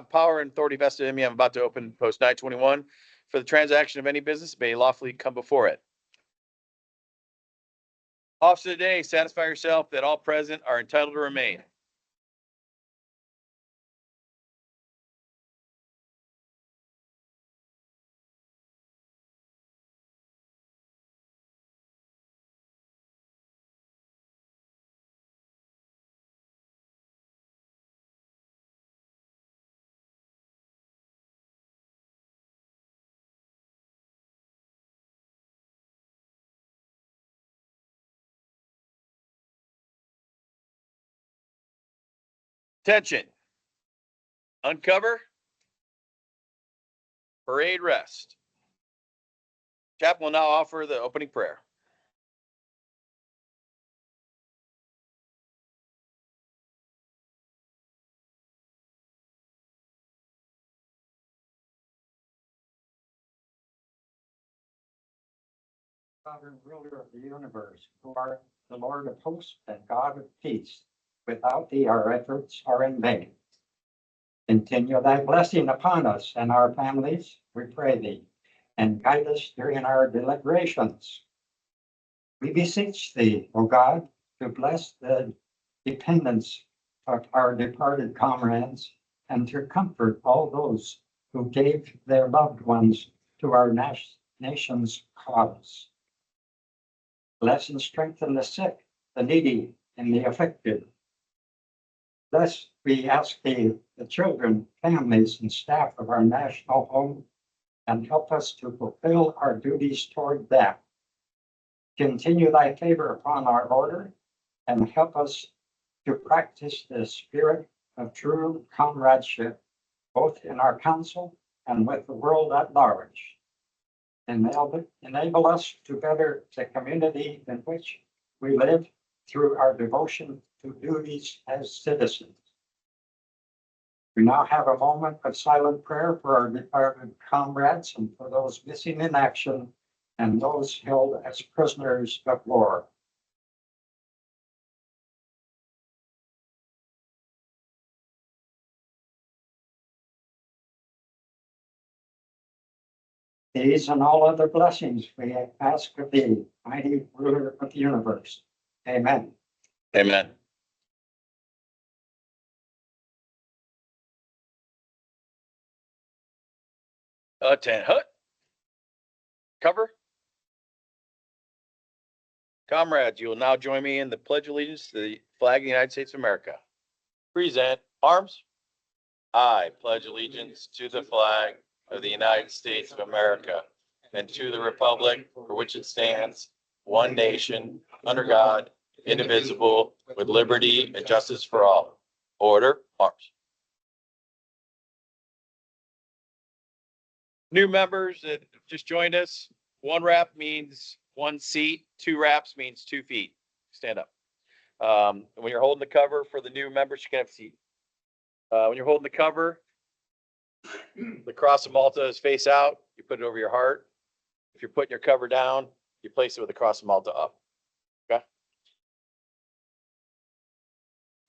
power and authority vested in me, I'm about to open post 921 for the transaction of any business may lawfully come before it. Officer of the day, satisfy yourself that all present are entitled to remain. Attention. Uncover. Parade rest. Chaplain will now offer the opening prayer. Sovereign ruler of the universe, who art the Lord of hosts and God of peace, without thee our efforts are in vain. Continue thy blessing upon us and our families, we pray thee, and guide us during our deliberations. We beseech thee, O God, to bless the dependents of our departed comrades and to comfort all those who gave their loved ones to our nation's cause. Bless and strengthen the sick, the needy, and the afflicted. Thus, we ask thee, the children, families, and staff of our national home, and help us to fulfill our duties toward them. Continue thy favor upon our order, and help us to practice the spirit of true comradeship, both in our council and with the world at large. Enable us to better the community in which we live through our devotion to duties as citizens. We now have a moment of silent prayer for our departed comrades and for those missing in action and those held as prisoners of war. These and all other blessings we ask of thee, mighty ruler of the universe. Amen. Amen. Hut. Cover. Comrades, you will now join me in the Pledge of Allegiance to the flag of the United States of America. Present arms. I pledge allegiance to the flag of the United States of America and to the republic for which it stands, one nation, under God, indivisible, with liberty and justice for all. Order, arms. New members that just joined us, 1 rap means 1 seat, 2 raps means 2 feet. Stand up. When you're holding the cover for the new members, you can have a seat. When you're holding the cover, the cross of Malta is face out. You put it over your heart. If you're putting your cover down, you place it with the cross of Malta up. Okay.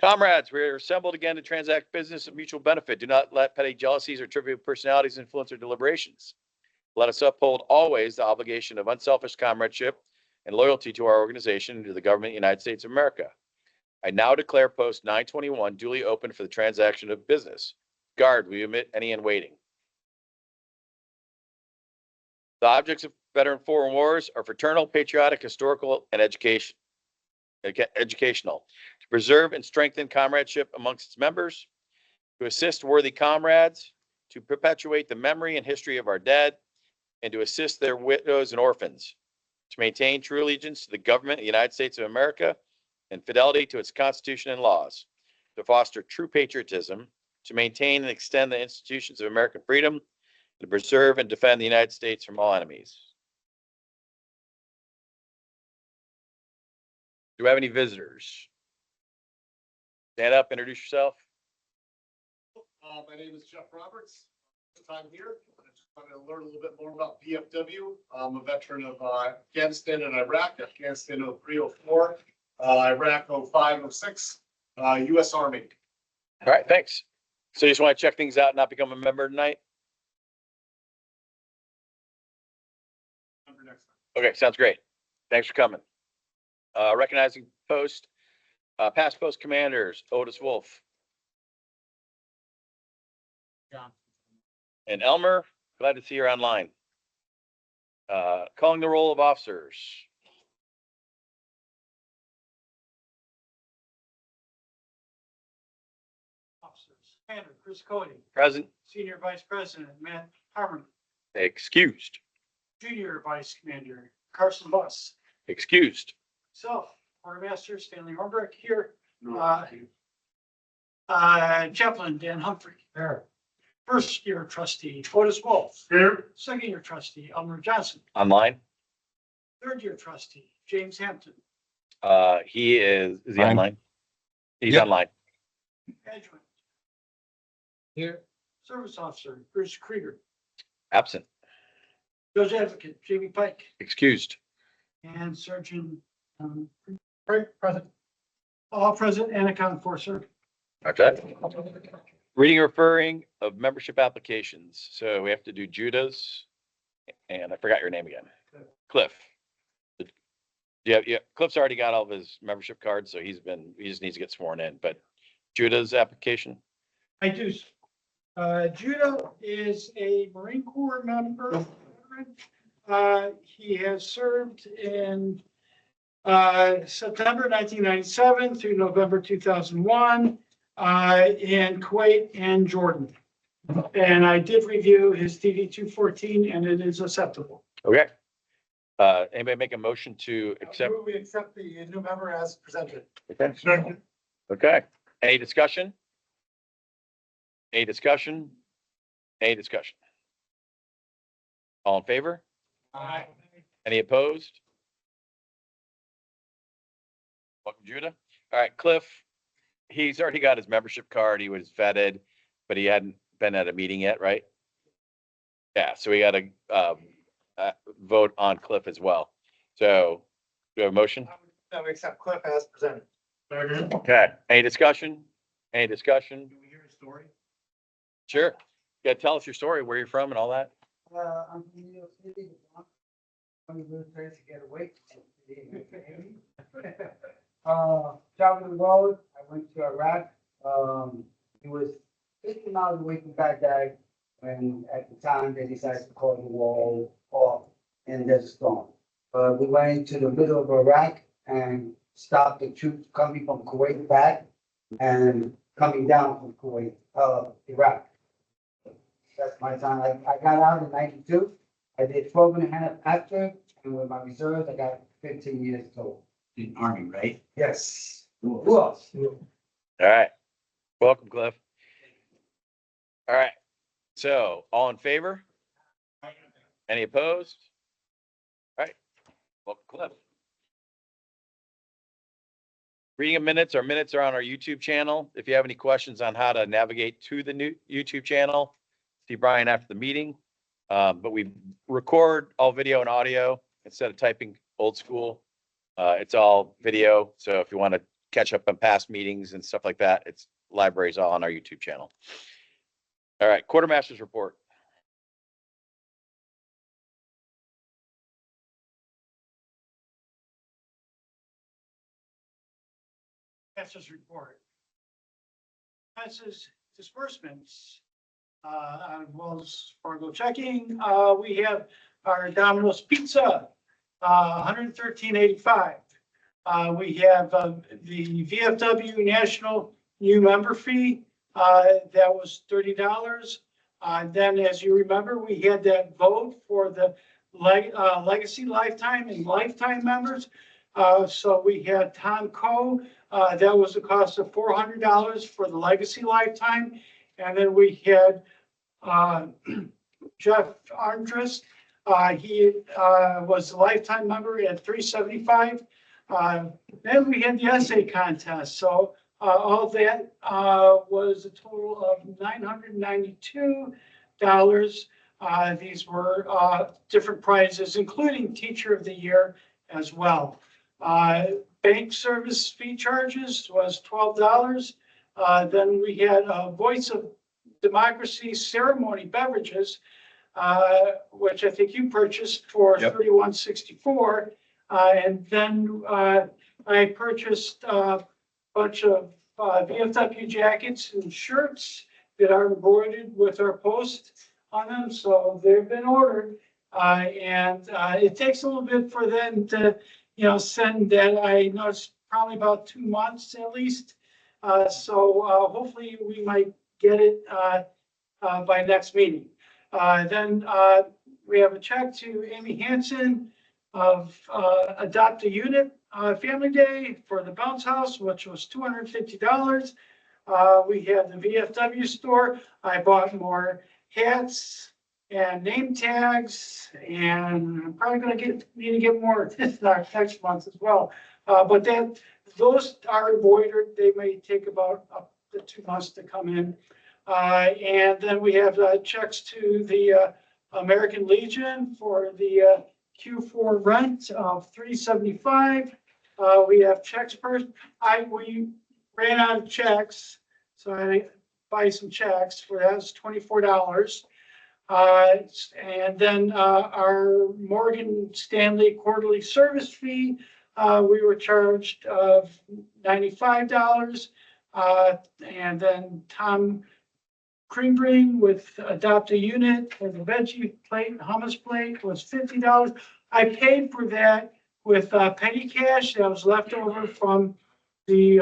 Comrades, we're assembled again to transact business of mutual benefit. Do not let petty jealousies or trivial personalities influence our deliberations. Let us uphold always the obligation of unselfish comradeship and loyalty to our organization and to the government of the United States of America. I now declare post 921 duly open for the transaction of business. Guard, will you admit any in waiting? The objects of veteran foreign wars are fraternal, patriotic, historical, and educational. To preserve and strengthen comradeship amongst its members, to assist worthy comrades, to perpetuate the memory and history of our dead, and to assist their widows and orphans, to maintain true allegiance to the government of the United States of America and fidelity to its Constitution and laws, to foster true patriotism, to maintain and extend the institutions of American freedom, and to preserve and defend the United States from all enemies. Do we have any visitors? Stand up, introduce yourself. My name is Jeff Roberts. First time here. I just wanted to learn a little bit more about VFW. I'm a veteran of Afghanistan and Iraq. Afghanistan 0304, Iraq 0506, U.S. Army. All right, thanks. So you just want to check things out and not become a member tonight? Number next time. Okay, sounds great. Thanks for coming. Recognizing post, past post commanders, Otis Wolf John. and Elmer. Glad to see you're online. Calling the roll of officers. Officers. Commander Chris Cody, Present, Senior Vice President Matt Harmon, excused, Junior Vice Commander Carson Buss, excused. myself, Quartermaster Stanley Hornbeck here, No. Chaplain Dan Humphrey, There. first year trustee Otis Wolf, Here. second year trustee Elmer Johnson, Online. third year trustee James Hampton, He is he Fine. online? He's Yep. online. adjutant, Here. service officer Bruce Krieger, Absent, judge advocate Jamie Pike, excused. and Sergeant present. All present and account for, sir. Okay. Reading and referring of membership applications. So we have to do Judah's, and I forgot your name again. Cliff. Yeah, Cliff's already got all of his membership cards, so he just needs to get sworn in, but Judah's application. I do. Judah is a Marine Corps member. He has served in September 1997 through November 2001 in Kuwait and Jordan. And I did review his DD 214 and it is acceptable. Okay. Anybody make a motion to accept? We accept the new member as presented. Okay. Okay. Any discussion? Any discussion? Any discussion? All in favor? Aye. Any opposed? Welcome, Judah. All right, Cliff, he's already got his membership card. He was vetted, but he hadn't been at a meeting yet, right? Yeah, so we got to vote on Cliff as well. So do we have a motion? We accept Cliff as presented. Okay, any discussion? Any discussion? Do we hear his story? Sure. Yeah, tell us your story, where you're from and all that. I'm from New York City. I'm going to try to get away. Traveling the road, I went to Iraq. It was 50 miles away from Baghdad when at the time they decided to call the wall off in Desert Storm. We went into the middle of Iraq and stopped the troops coming from Kuwait back and coming down from Kuwait, Iraq. That's my time. I got out in 92. I did 12 and a half after, and with my reserves, I got 15 years total. In Army, right? Yes. Who else? All right. Welcome, Cliff. All right. So all in favor? Any opposed? All right. Welcome, Cliff. Reading of minutes, our minutes are on our YouTube channel. If you have any questions on how to navigate to the new YouTube channel, see Brian after the meeting. But we record all video and audio instead of typing old school. It's all video. So if you want to catch up on past meetings and stuff like that, it's libraries all on our YouTube channel. All right, quartermaster's report. Passes report. Passes disbursements. On Wells Fargo checking, we have our Domino's Pizza, 113.85. We have the VFW National New Member Fee, that was $30. Then, as you remember, we had that vote for the Legacy Lifetime and Lifetime members. So we had Tom Coe, that was a cost of $400 for the Legacy Lifetime. And then we had Jeff Andrus, he was a lifetime member at $375. Then we had the essay contest. So all that was a total of $992. These were different prizes, including Teacher of the Year as well. Bank service fee charges was $12. Then we had Voice of Democracy ceremony beverages, which I think you purchased for Yep. $31.64. And then I purchased a bunch of VFW jackets and shirts that are embroidered with our post on them. So they've been ordered. And it takes a little bit for them to, send that. I know it's probably about 2 months at least. So hopefully we might get it by next meeting. Then we have a check to Amy Hansen of Adopt a Unit Family Day for the Bounce House, which was $250. We have the VFW store. I bought more hats and name tags, and I'm probably gonna need to get more this next month as well. But those are embroidered. They may take about up to 2 months to come in. And then we have checks to the American Legion for the Q4 rent of $375. We have checks first. We ran out of checks, so I buy some checks for that. It's $24. And then our Morgan Stanley quarterly service fee, we were charged of $95. And then Tom Creambring with Adopt a Unit for the veggie plate, hummus plate was $50. I paid for that with petty cash that was left over from the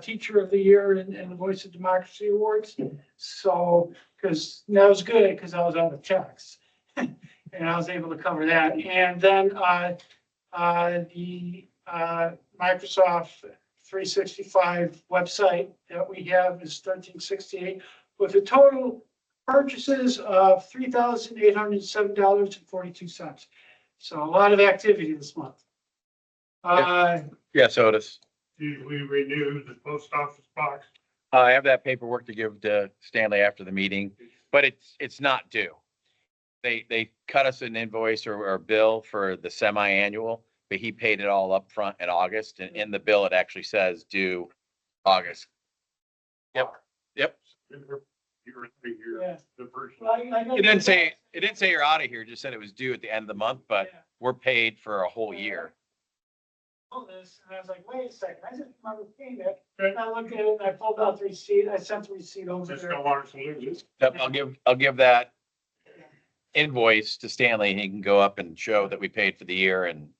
Teacher of the Year and the Voice of Democracy Awards. So, because that was good because I was out of checks and I was able to cover that. And then the Microsoft 365 website that we have is $1368 with a total purchases of $3,807.42. So a lot of activity this month. Yes, Otis. Did we renew the post office box? I have that paperwork to give to Stanley after the meeting, but it's not due. They cut us an invoice or bill for the semi-annual, but he paid it all up front in August, and in the bill, it actually says due August. Yep. You're Yeah. the person. Well, I got- It didn't say you're out of here, it just said it was due at the end of the month, but Yeah. we're paid for a whole year. This, and I was like, wait a second, I just remember paying it. And I looked at it and I pulled out the receipt. I sent the receipt over Just there. don't want us to lose it. Yep, I'll give that invoice to Stanley, and he can go up and show that we paid for the year, and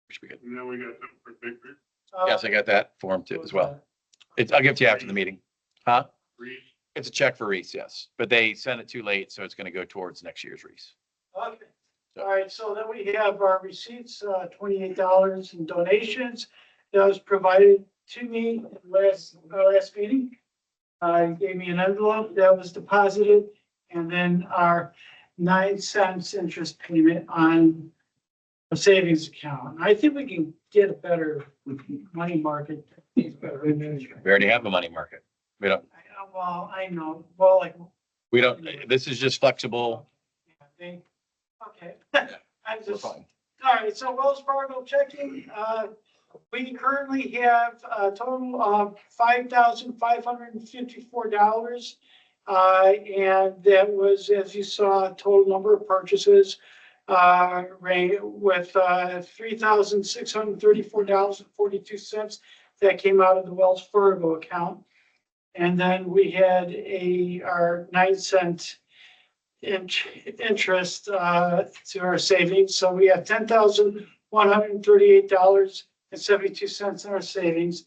we should be good. And then we got something for big group. Yes, I got that form too as well. I'll give it to you after the meeting. Huh? Reese. It's a check for Reese, yes, but they sent it too late, so it's gonna go towards next year's Reese. Okay. All right, so then we have our receipts, $28 in donations that was provided to me last meeting. Gave me an envelope that was deposited, and then our 9 cents interest payment on a savings account. I think we can get a better money market. We already have a money market. Well, I know, well, like. This is just flexible. Okay. We're I'm just, all fine. right, so Wells Fargo checking, we currently have a total of $5,554. And that was, as you saw, total number of purchases, with $3,634.42 that came out of the Wells Fargo account. And then we had our 9 cent interest to our savings. So we have $10,138.72 in our savings.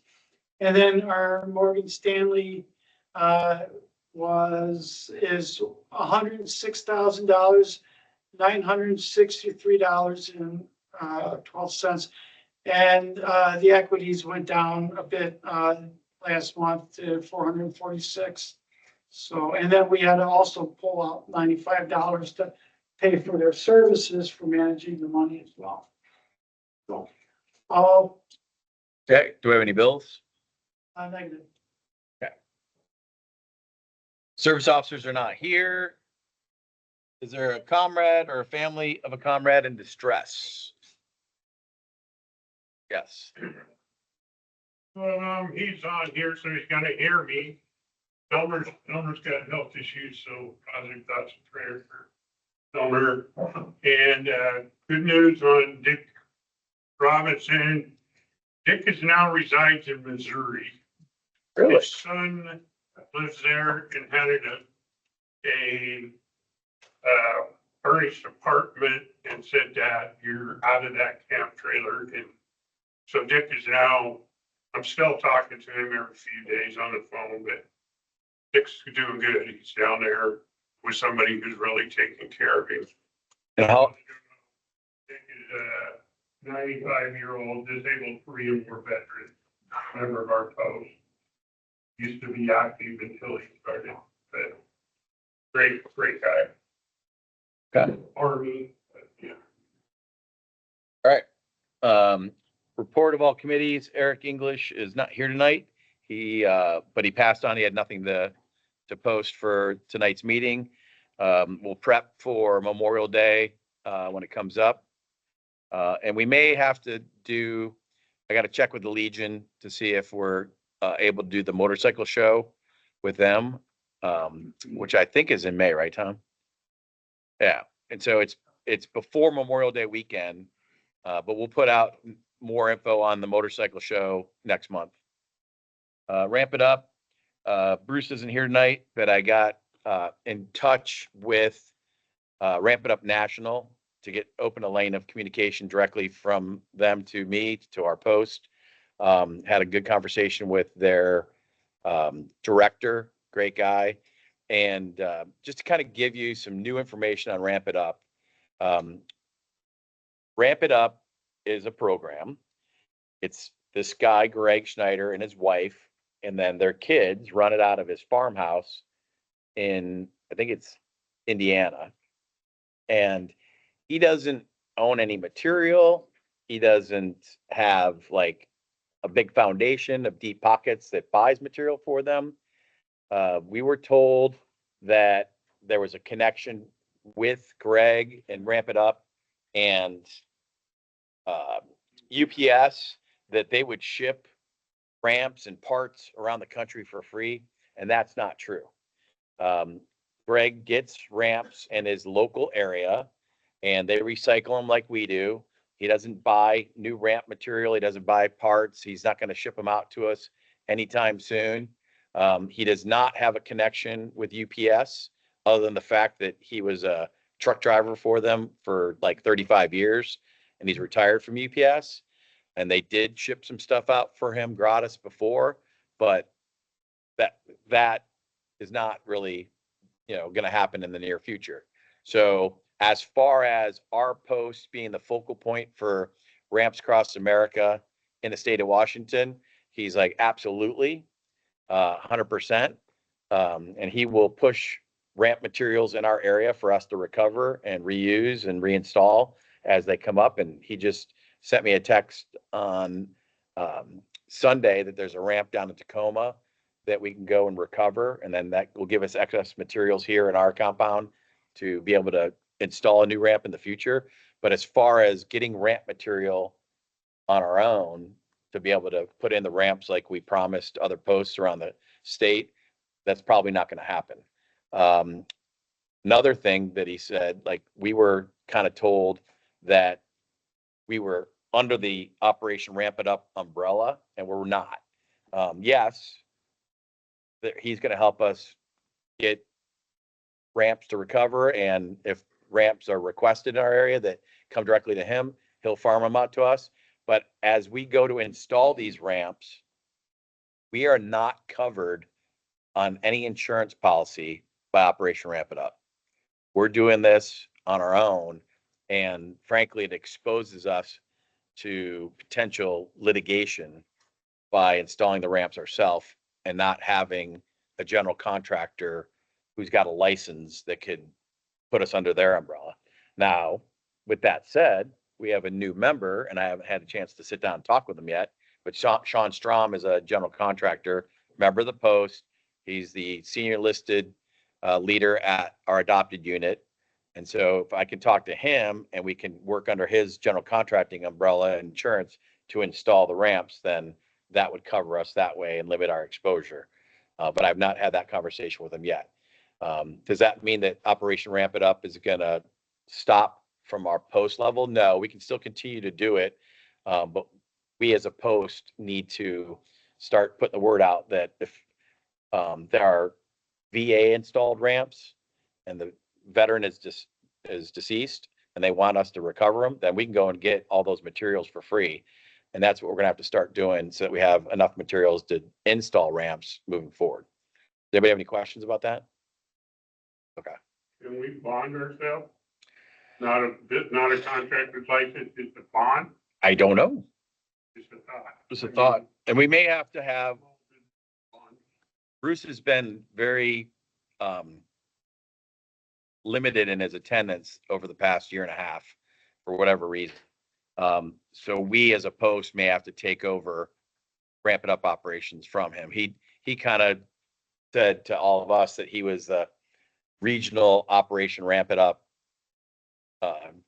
And then our Morgan Stanley is $106,000, $963.12. And the equities went down a bit last month to 446. So, and then we had to also pull out $95 to pay for their services for managing the money as well. So, all Okay, do we have any bills? negative. Service officers are not here. Is there a comrade or a family of a comrade in distress? Yes. He's on here, so he's gonna hear me. Elmer's got health issues, so positive thoughts and prayers for Elmer. And, good news on Dick Robinson. Dick is now resides in Missouri. Really? His son lives there and had a furnished apartment and said, Dad, you're out of that camp trailer. And so Dick is now, I'm still talking to him every few days on the phone, but Dick's doing good. He's down there with somebody who's really taking care of him. And how, Dick is a 95-year-old disabled Korean War veteran, member of our post. Used to be active until he started, but great guy. okay. Army, yeah. All right. Report of all committees. Eric English is not here tonight. But he passed on. He had nothing to post for tonight's meeting. We'll prep for Memorial Day when it comes up. And we may have to do, I got to check with the Legion to see if we're able to do the motorcycle show with them, which I think is in May, right, Tom? Yeah. And so it's before Memorial Day weekend, but we'll put out more info on the motorcycle show next month. Ramp it up. Bruce isn't here tonight, but I got in touch with Ramp It Up National to open a lane of communication directly from them to me, to our post. Had a good conversation with their director, great guy. And just to kind of give you some new information on Ramp It Up. Ramp It Up is a program. It's this guy, Greg Schneider, and his wife, and then their kids run it out of his farmhouse in, I think it's Indiana. And he doesn't own any material. He doesn't have like a big foundation of deep pockets that buys material for them. We were told that there was a connection with Greg and Ramp It Up and UPS, that they would ship ramps and parts around the country for free. And that's not true. Greg gets ramps in his local area and they recycle them like we do. He doesn't buy new ramp material. He doesn't buy parts. He's not going to ship them out to us anytime soon. He does not have a connection with UPS other than the fact that he was a truck driver for them for like 35 years and he's retired from UPS. And they did ship some stuff out for him gratis before, but that is not really, going to happen in the near future. So as far as our post being the focal point for ramps across America in the state of Washington, he's like, absolutely, 100%. And he will push ramp materials in our area for us to recover and reuse and reinstall as they come up. And he just sent me a text on Sunday that there's a ramp down in Tacoma that we can go and recover. And then that will give us excess materials here in our compound to be able to install a new ramp in the future. But as far as getting ramp material on our own to be able to put in the ramps like we promised other posts around the state, that's probably not going to happen. Another thing that he said, like we were kind of told that we were under the Operation Ramp It Up umbrella, and we're not. Yes, he's going to help us get ramps to recover, and if ramps are requested in our area that come directly to him, he'll farm them out to us. But as we go to install these ramps, we are not covered on any insurance policy by Operation Ramp It Up. We're doing this on our own, and frankly, it exposes us to potential litigation by installing the ramps ourselves and not having a general contractor who's got a license that could put us under their umbrella. Now, with that said, we have a new member, and I haven't had a chance to sit down and talk with him yet, but Sean Strom is a general contractor, member of the post. He's the senior listed leader at our adopted unit. And so if I can talk to him and we can work under his general contracting umbrella and insurance to install the ramps, then that would cover us that way and limit our exposure. But I've not had that conversation with him yet. Does that mean that Operation Ramp It Up is gonna stop from our post level? No, we can still continue to do it. But we as a post need to start putting the word out that if there are VA installed ramps and the veteran is deceased and they want us to recover them, then we can go and get all those materials for free. And that's what we're gonna have to start doing so that we have enough materials to install ramps moving forward. Does anybody have any questions about that? Okay. Can we bond ourselves? Not a contractor's license, it's a bond, I don't know. it's a thought. Just a thought. And we may have to have, Bruce has been very limited in his attendance over the past year and a half for whatever reason. So we as a post may have to take over Ramp It Up operations from him. He kind of said to all of us that he was the regional operation Ramp It Up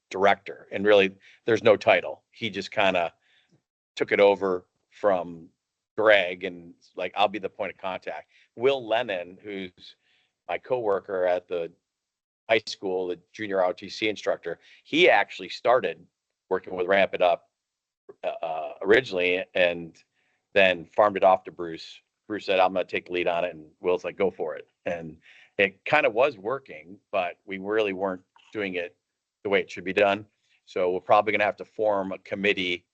director, and really there's no title. He just kind of took it over from Greg, and like, I'll be the point of contact. Will Lennon, who's my coworker at the high school, the junior ROTC instructor, he actually started working with Ramp It Up originally, and then farmed it off to Bruce. Bruce said, I'm going to take the lead on it. And Will's like, go for it. And it kind of was working, but we really weren't doing it the way it should be done. So we're probably going to have to form a committee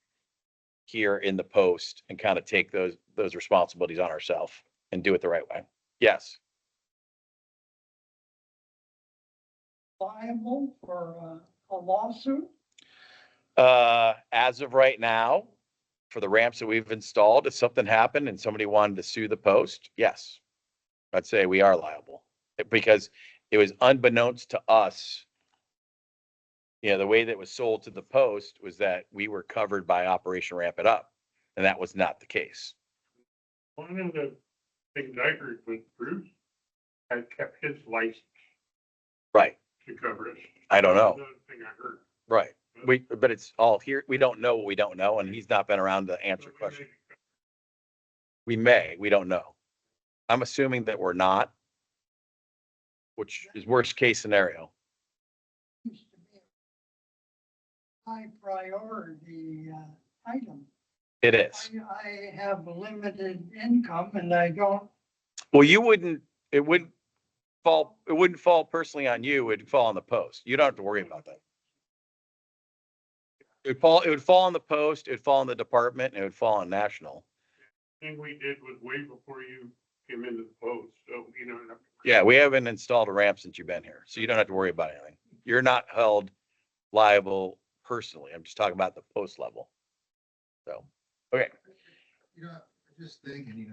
here in the post and kind of take those responsibilities on ourselves and do it the right way. Yes. Liable for a lawsuit? As of right now, for the ramps that we've installed, if something happened and somebody wanted to sue the post, yes, I'd say we are liable, because it was unbeknownst to us. You know, the way that it was sold to the post was that we were covered by Operation Ramp It Up, and that was not the case. One of the things I heard was Bruce had kept his license Right. to cover it. I don't know. Another thing I heard. Right. But it's all here. We don't know what we don't know, and he's not been around to answer questions. We don't know. I'm assuming that we're not, which is worst case scenario. Used to be a high priority item. It is. I have limited income and I don't. Well, it wouldn't fall personally on you. It would fall on the post. You don't have to worry about that. It would fall on the post, it would fall on the department, and it would fall on national. Thing we did was way before you came into the post, so you know. Yeah, we haven't installed a ramp since you've been here, so you don't have to worry about anything. You're not held liable personally. I'm just talking about the post level. So, okay. You know, I'm just thinking,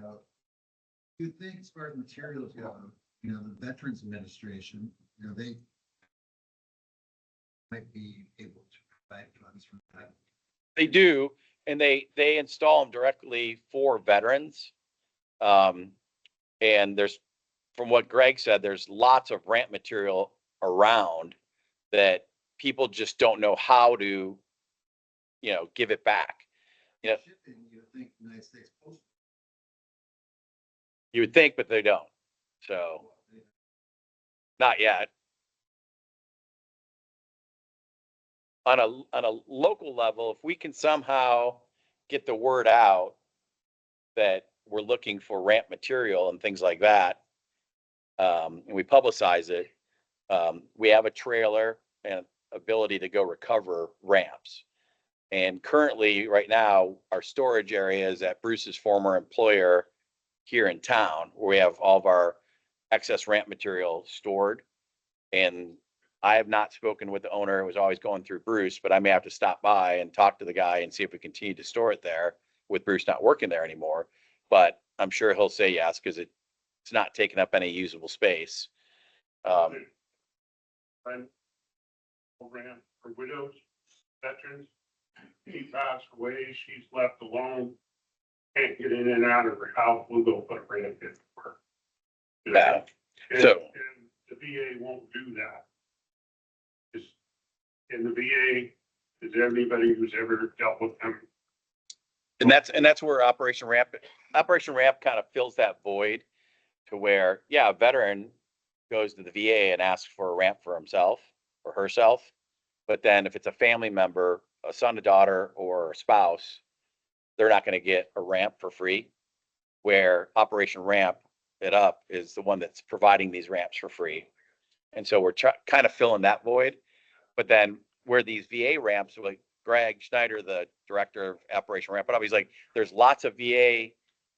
you think as far as materials go, the Veterans Administration, they might be able to provide funds from that. They do, and they install them directly for veterans. And there's, from what Greg said, there's lots of ramp material around that people just don't know how to, give it back. You know, Shipping, you think United States Post. you would think, but they don't. So, not yet. On a local level, if we can somehow get the word out that we're looking for ramp material and things like that, and we publicize it, we have a trailer and ability to go recover ramps. And currently, right now, our storage area is at Bruce's former employer here in town, where we have all of our excess ramp material stored. And I have not spoken with the owner. It was always going through Bruce, but I may have to stop by and talk to the guy and see if we continue to store it there with Bruce not working there anymore. But I'm sure he'll say yes, because it's not taking up any usable space. Program for widows, veterans. He passed away, she's left alone, can't get in and out of her house, we'll go put a ramp in for her. Yeah. And So- the VA won't do that. Is in the VA, is there anybody who's ever dealt with them? And that's where Operation Ramp kind of fills that void. to where, yeah, a veteran goes to the VA and asks for a ramp for himself or herself. But then if it's a family member, a son, a daughter, or a spouse, they're not going to get a ramp for free, where Operation Ramp It Up is the one that's providing these ramps for free. And so we're kind of filling that void. But then where these VA ramps, like Greg Schneider, the director of Operation Ramp It Up, he's like, there's lots of VA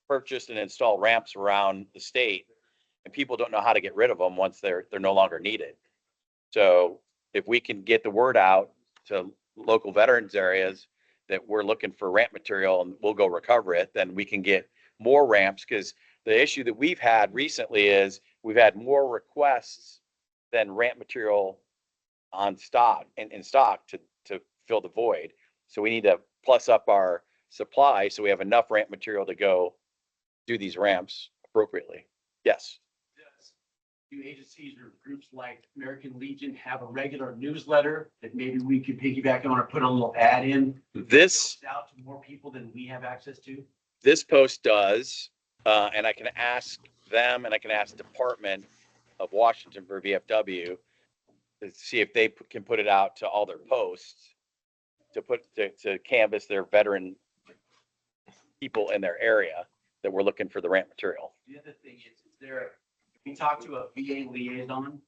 purchased and installed ramps around the state, and people don't know how to get rid of them once they're no longer needed. So if we can get the word out to local veterans areas that we're looking for ramp material and we'll go recover it, then we can get more ramps. Because the issue that we've had recently is we've had more requests than ramp material on stock in stock to fill the void. So we need to plus up our supply so we have enough ramp material to go do these ramps appropriately. Yes. Do agencies or groups like American Legion have a regular newsletter that maybe we could piggyback on or put a little ad in? This Goes out to more people than we have access to? this post does, and I can ask them, and I can ask Department of Washington for VFW to see if they can put it out to all their posts to canvass their veteran people in their area that we're looking for the ramp material. The other thing is there, we talked to a VA liaison.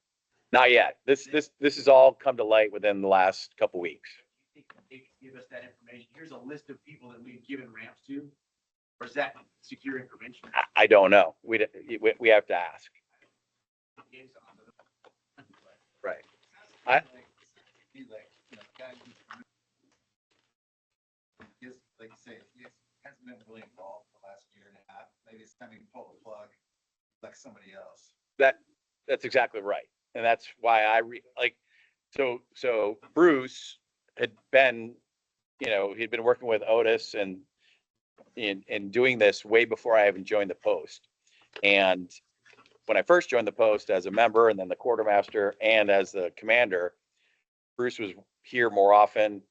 Not yet. This has all come to light within the last couple weeks. Do you think they could give us that information? Here's a list of people that we've given ramps to. Or is that secure information? I don't know. We have to ask. Right. I- He's like, you know, guy who's, like you say, he hasn't been really involved for the last year and a half. Maybe it's time to pull the plug like somebody else. That's exactly right. And that's why so Bruce had been, he'd been working with Otis and in doing this way before I even joined the post. And when I first joined the post as a member and then the quartermaster and as the commander, Bruce was here more often.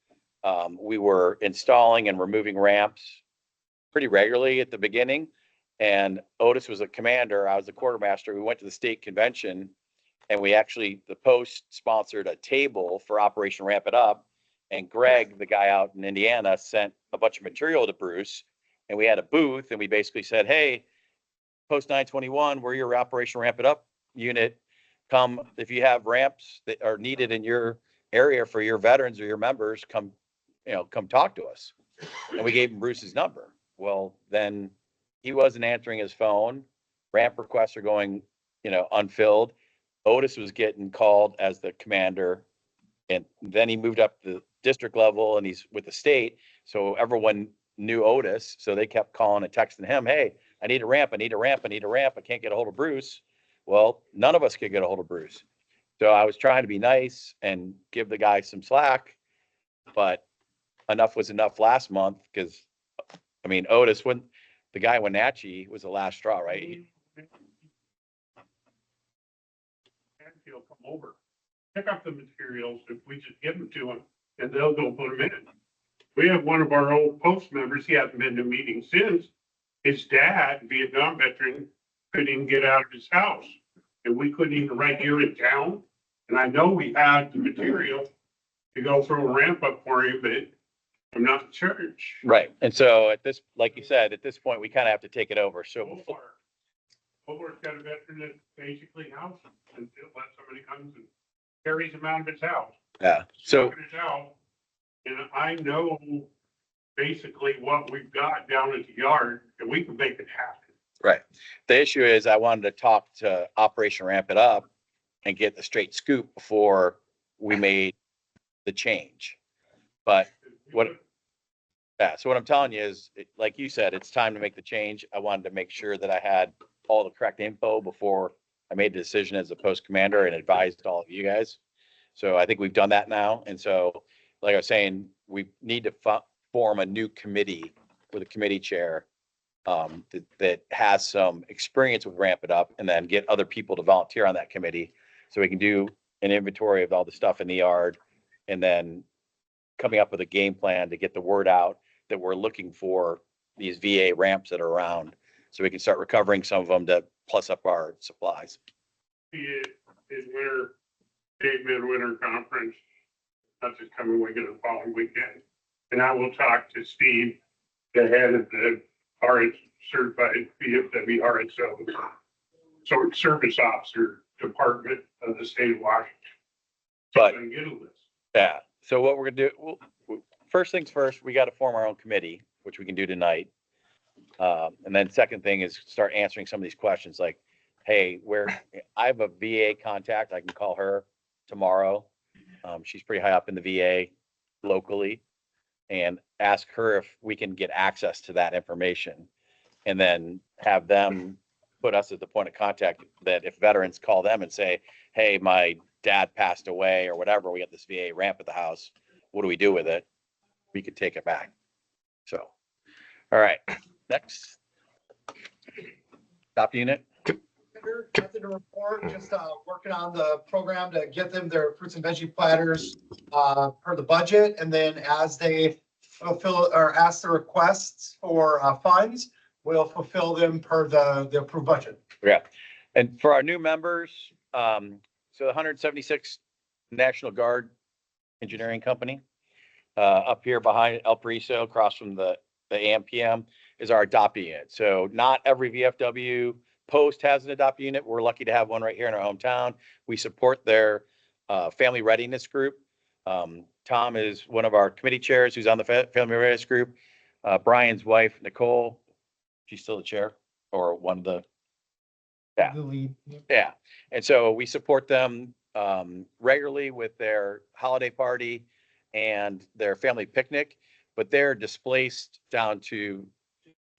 We were installing and removing ramps pretty regularly at the beginning. And Otis was a commander. I was the quartermaster. We went to the state convention and the post sponsored a table for Operation Ramp It Up. And Greg, the guy out in Indiana, sent a bunch of material to Bruce. And we had a booth and we basically said, hey, Post 921, we're your Operation Ramp It Up unit. Come, if you have ramps that are needed in your area for your veterans or your members, come talk to us. And we gave him Bruce's number. Well, then he wasn't answering his phone. Ramp requests are going, unfilled. Otis was getting called as the commander. And then he moved up the district level and he's with the state. So everyone knew Otis. So they kept calling and texting him, hey, I need a ramp. I need a ramp. I need a ramp. I can't get a hold of Bruce. Well, none of us could get a hold of Bruce. So I was trying to be nice and give the guy some slack, but enough was enough last month because, Otis, when the guy in Wenatchee was the last straw, right? He'll come over, pick up the materials if we just give them to him, and they'll go put them in. We have one of our old post members, he hasn't been to a meeting since. His dad, Vietnam veteran, couldn't even get out of his house. And we couldn't even right here in town. And I know we had the material to go throw a ramp up for him, but I'm not in charge. Right. And so like you said, at this point, we kind of have to take it over. So Over's got a veteran that basically house until somebody comes and carries him out of his house. yeah. So Stuck in his house. And I know basically what we've got down at the yard, and we can make it happen. right. The issue is I wanted to talk to Operation Ramp It Up and get the straight scoop before we made the change. But so what I'm telling you is, like you said, it's time to make the change. I wanted to make sure that I had all the correct info before I made the decision as a post commander and advised all of you guys. So I think we've done that now. And so, like I was saying, we need to form a new committee with a committee chair that has some experience with Ramp It Up, and then get other people to volunteer on that committee so we can do an inventory of all the stuff in the yard, and then coming up with a game plan to get the word out that we're looking for these VA ramps that are around so we can start recovering some of them to plus up our supplies. Is winter, state midwinter conference, not this coming weekend, the following weekend. And I will talk to Steve, the head of the RH certified VFW RXO. So it's Service Officer Department of the state of Washington. So I But can get a list. yeah, so what we're gonna do, first things first, we got to form our own committee, which we can do tonight. And then second thing is start answering some of these questions like, hey, I have a VA contact, I can call her tomorrow. She's pretty high up in the VA locally, and ask her if we can get access to that information. And then have them put us at the point of contact that if veterans call them and say, hey, my dad passed away or whatever, we got this VA ramp at the house, what do we do with it? We could take it back. So, all right, next. Top unit. Nothing to report, just working on the program to get them their fruits and veggie platters per the budget. And then as they fulfill or ask the requests for funds, we'll fulfill them per the approved budget. Yeah. And for our new members, so the 176 National Guard Engineering Company, up here behind El Pariso, across from the AMPM, is our adopt unit. So not every VFW post has an adopt unit. We're lucky to have one right here in our hometown. We support their family readiness group. Tom is one of our committee chairs who's on the family readiness group. Brian's wife, Nicole, she's still the chair or one of the, yeah. The lead. Yeah. And so we support them regularly with their holiday party and their family picnic, but they're displaced down to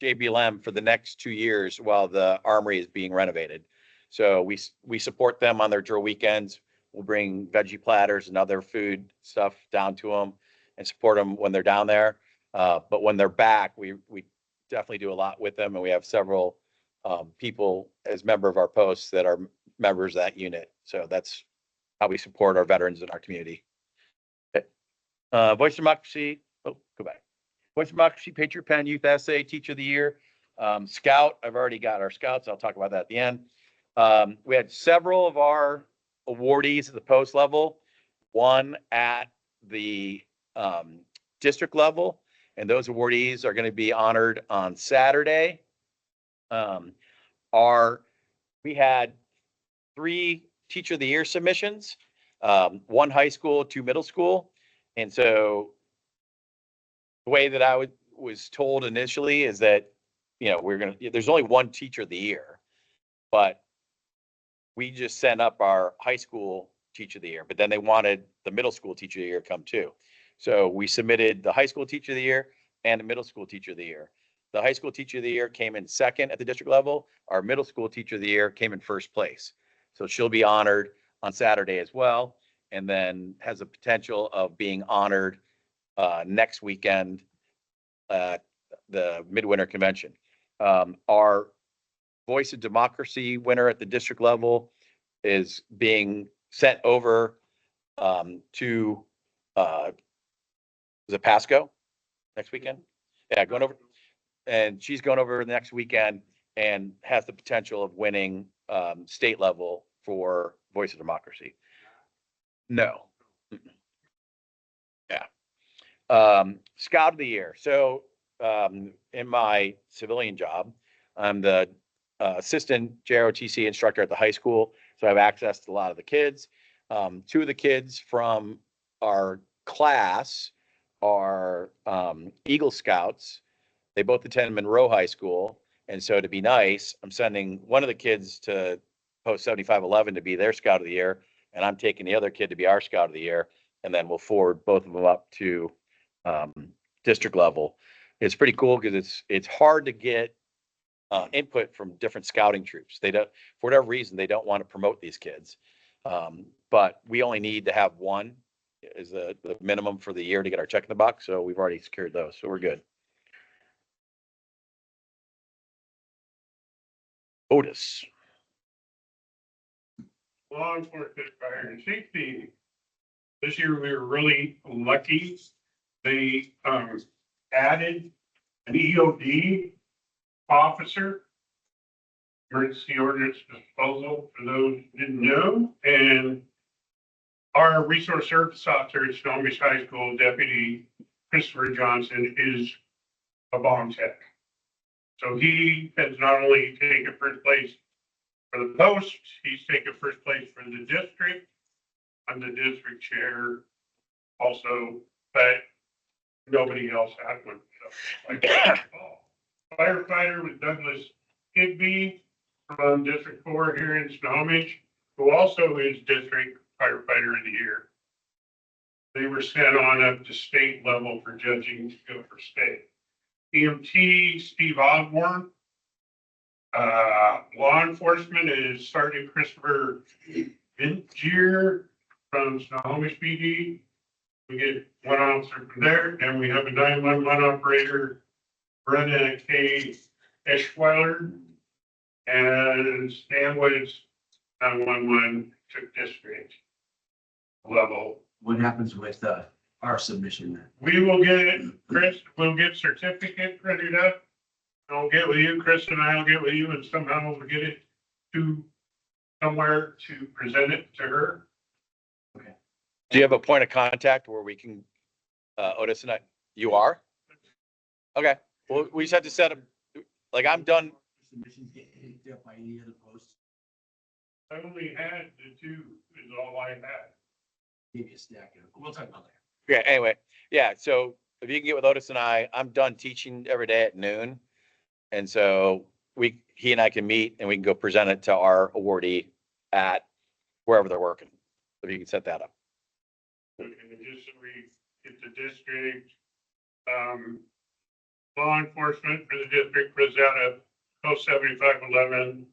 JBLM for the next 2 years while the armory is being renovated. So we support them on their drill weekends. We'll bring veggie platters and other food stuff down to them and support them when they're down there. But when they're back, we definitely do a lot with them, and we have several people as member of our posts that are members of that unit. So that's how we support our veterans in our community. Okay. Voice of Democracy. Oh, go back. Voice of Democracy, Patriot Pen, Youth Essay, Teacher of the Year. Scout, I've already got our scouts. I'll talk about that at the end. We had several of our awardees at the post level, one at the district level, and those awardees are going to be honored on Saturday. We had 3 Teacher of the Year submissions, 1 high school, 2 middle school. And so the way that I was told initially is that, there's only 1 Teacher of the Year, but we just sent up our high school Teacher of the Year, but then they wanted the middle school Teacher of the Year to come too. So we submitted the high school Teacher of the Year and the middle school Teacher of the Year. The high school Teacher of the Year came in second at the district level. Our middle school Teacher of the Year came in first place. So she'll be honored on Saturday as well, and then has a potential of being honored next weekend at the Midwinter Convention. Our Voice of Democracy winner at the district level is being sent over to is it Pasco next weekend? Yeah, going over, and she's going over the next weekend and has the potential of winning state level for Voice of Democracy. No. Yeah. Scout of the Year. So in my civilian job, I'm the assistant JROTC instructor at the high school. So I have access to a lot of the kids. 2 of the kids from our class are Eagle Scouts. They both attend Monroe High School. And so to be nice, I'm sending one of the kids to Post 7511 to be their Scout of the Year. And I'm taking the other kid to be our Scout of the Year. And then we'll forward both of them up to district level. It's pretty cool because it's hard to get input from different scouting troops. They don't, for whatever reason, they don't want to promote these kids. But we only need to have 1 is the minimum for the year to get our check in the box. So we've already secured those. So we're good. Otis. Law enforcement, fire and safety. This year we were really lucky. They added an EOD officer emergency ordinance disposal for those who didn't know. And our resource service officer at Snohomish High School, Deputy Christopher Johnson, is a bomb tech. So he has not only taken first place for the post, he's taken first place for the district. I'm the district chair also, but nobody else had one. So, firefighter with Douglas Higby from District 4 here in Snohomish, who also is District Firefighter of the Year. They were sent on up to state level for judging to go for state. EMT Steve Osborne. Law enforcement is Sergeant Christopher Vingier from Snohomish PD. We get one officer from there, and we have a 911 operator, Brenda K. Eschweiler, and Stan Woods, 911 took district level. What happens with, our submission then? We will get, Chris, we'll get certificate printed up. I'll get with you, Chris, and I'll get with you, and somehow we'll get it to somewhere to present it to her. Do you have a point of contact where we can, Otis and I, you are? Okay, well, we just have to set up, like, I'm done. Submissions get hit up by any other posts, I only had the two, is all I had. maybe a stack of, we'll talk about that. Yeah, anyway, yeah, so if you can get with Otis and I'm done teaching every day at noon. And so he and I can meet and we can go present it to our awardee at wherever they're working. If you can set that up. And just so we get the district, law enforcement for the district was out of post 7511,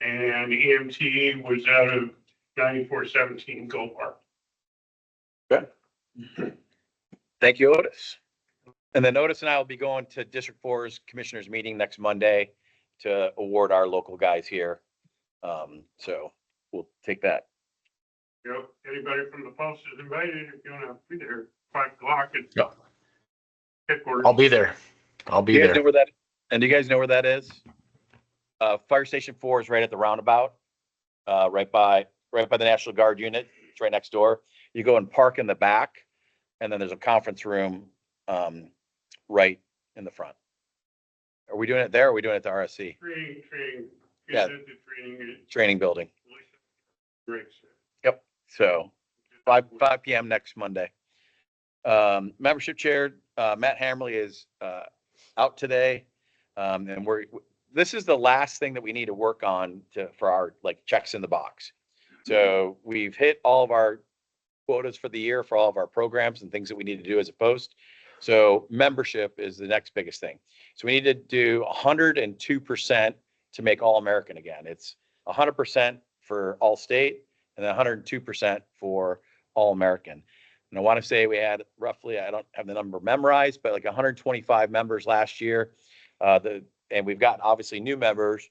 and EMT was out of 9417 Gold Bar. Thank you, Otis. And then Otis and I will be going to District 4's commissioners meeting next Monday to award our local guys here. So we'll take that. You know, anybody from the post is invited if you want to be there 5 o'clock at Yeah. headquarters. I'll be there. I'll be Do you guys there. know where that, and do you guys know where that is? Fire Station 4 is right at the roundabout, right by the National Guard unit. It's right next door. You go and park in the back, and then there's a conference room right in the front. Are we doing it there? Or are we doing it at the RSC Training. Yeah. training building? Great. So 5 PM next Monday. Membership chair, Matt Hammerly is out today. And this is the last thing that we need to work on for our like checks in the box. So we've hit all of our quotas for the year for all of our programs and things that we need to do as a post. So membership is the next biggest thing. So we need to do 102% to make All-American again. It's 100% for all state and then 102% for All-American. And I want to say we had roughly, I don't have the number memorized, but like 125 members last year. And we've got obviously new members,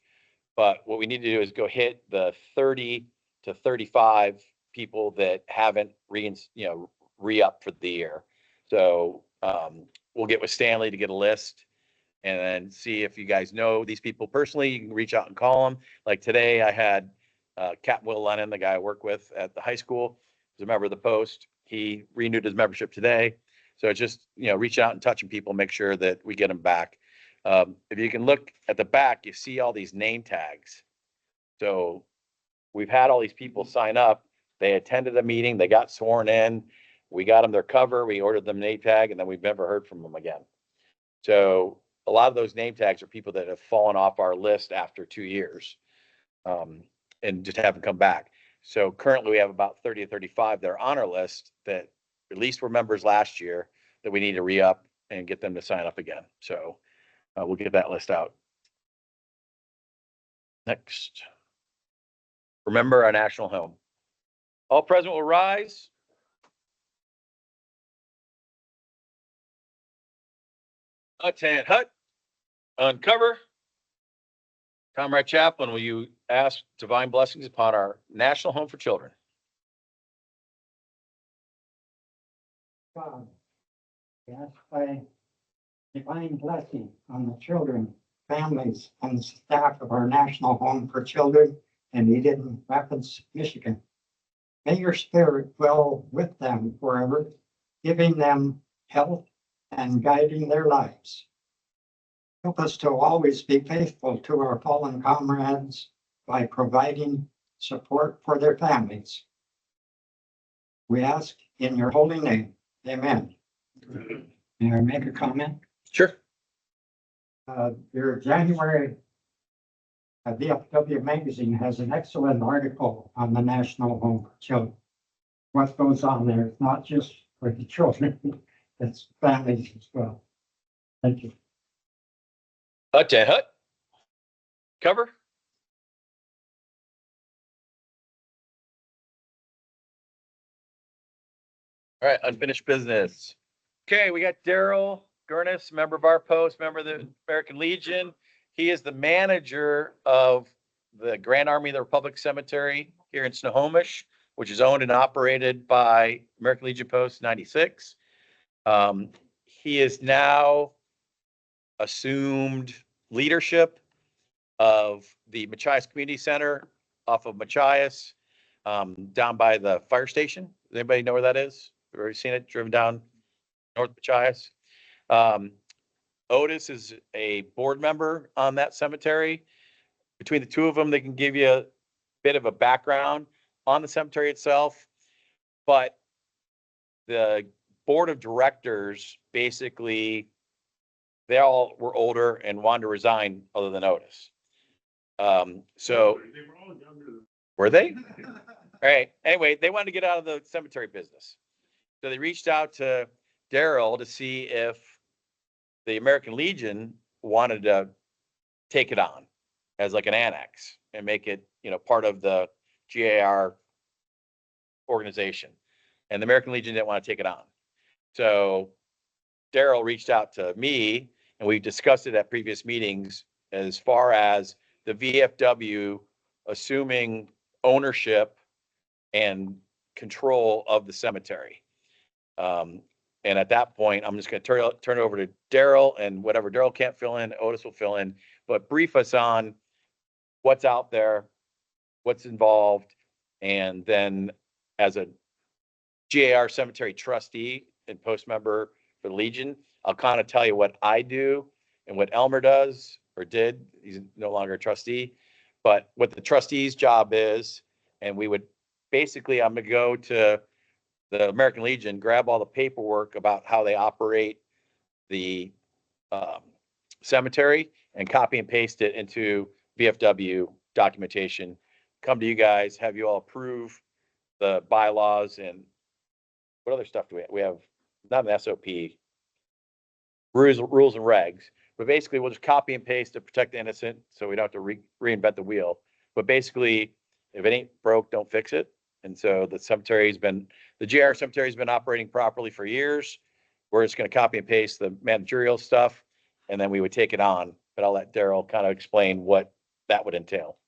but what we need to do is go hit the 30 to 35 people that haven't re-up for the year. So we'll get with Stanley to get a list and then see if you guys know these people personally. You can reach out and call them. Like today I had Captain Will Lennon, the guy I work with at the high school, who's a member of the post. He renewed his membership today. So it's just, reaching out and touching people, make sure that we get them back. If you can look at the back, you see all these name tags. So we've had all these people sign up. They attended a meeting, they got sworn in, we got them their cover, we ordered them name tag, and then we've never heard from them again. So a lot of those name tags are people that have fallen off our list after 2 years and just haven't come back. So currently we have about 30 to 35 that are on our list that at least were members last year that we need to re-up and get them to sign up again. So we'll get that list out. Next. Remember our national home. All present will rise. Hut, hut, uncover. Comrade Chaplain, will you ask divine blessings upon our national home for children? God, we ask by divine blessing on the children families and staff of our National Home for Children in Eden Rapids, Michigan. May your spirit dwell with them forever, giving them health and guiding their lives. Help us to always be faithful to our fallen comrades by providing support for their families. We ask in your holy name, amen. May I make a comment? Sure. Your January VFW magazine has an excellent article on the National Home for Children. What goes on there, it's not just for the children, it's families as well. Thank you. Hut to hut. Cover. All right, unfinished business. Okay, we got Daryl Gurnis, member of our post, member of the American Legion. He is the manager of the Grand Army of the Republic Cemetery here in Snohomish, which is owned and operated by American Legion Post 96. He is now assumed leadership of the Machias Community Center off of Machias, down by the fire station. Does anybody know where that is? Have you ever seen it driven down North Machias? Otis is a board member on that cemetery. Between the two of them, they can give you a bit of a background on the cemetery itself. But the board of directors, basically, they all were older and wanted to resign other than Otis. So They were all younger. were they? All right. Anyway, they wanted to get out of the cemetery business. So they reached out to Daryl to see if the American Legion wanted to take it on as like an annex and make it, part of the GAR organization. And the American Legion didn't want to take it on. So Daryl reached out to me, and we discussed it at previous meetings as far as the VFW assuming ownership and control of the cemetery. And at that point, I'm just going to turn it over to Daryl, and whatever Daryl can't fill in, Otis will fill in. But brief us on what's out there, what's involved, and then as a GAR cemetery trustee and post member for the Legion, I'll kind of tell you what I do and what Elmer does or did. He's no longer a trustee, but what the trustee's job is. And we would basically, I'm going to go to the American Legion, grab all the paperwork about how they operate the cemetery and copy and paste it into VFW documentation, come to you guys, have you all approve the bylaws and what other stuff do we have? We have not an SOP, rules and regs, but basically we'll just copy and paste to protect the innocent so we don't have to reinvent the wheel. But basically, if it ain't broke, don't fix it. And so the GR cemetery has been operating properly for years. We're just going to copy and paste the managerial stuff, and then we would take it on. But I'll let Daryl kind of explain what that would entail.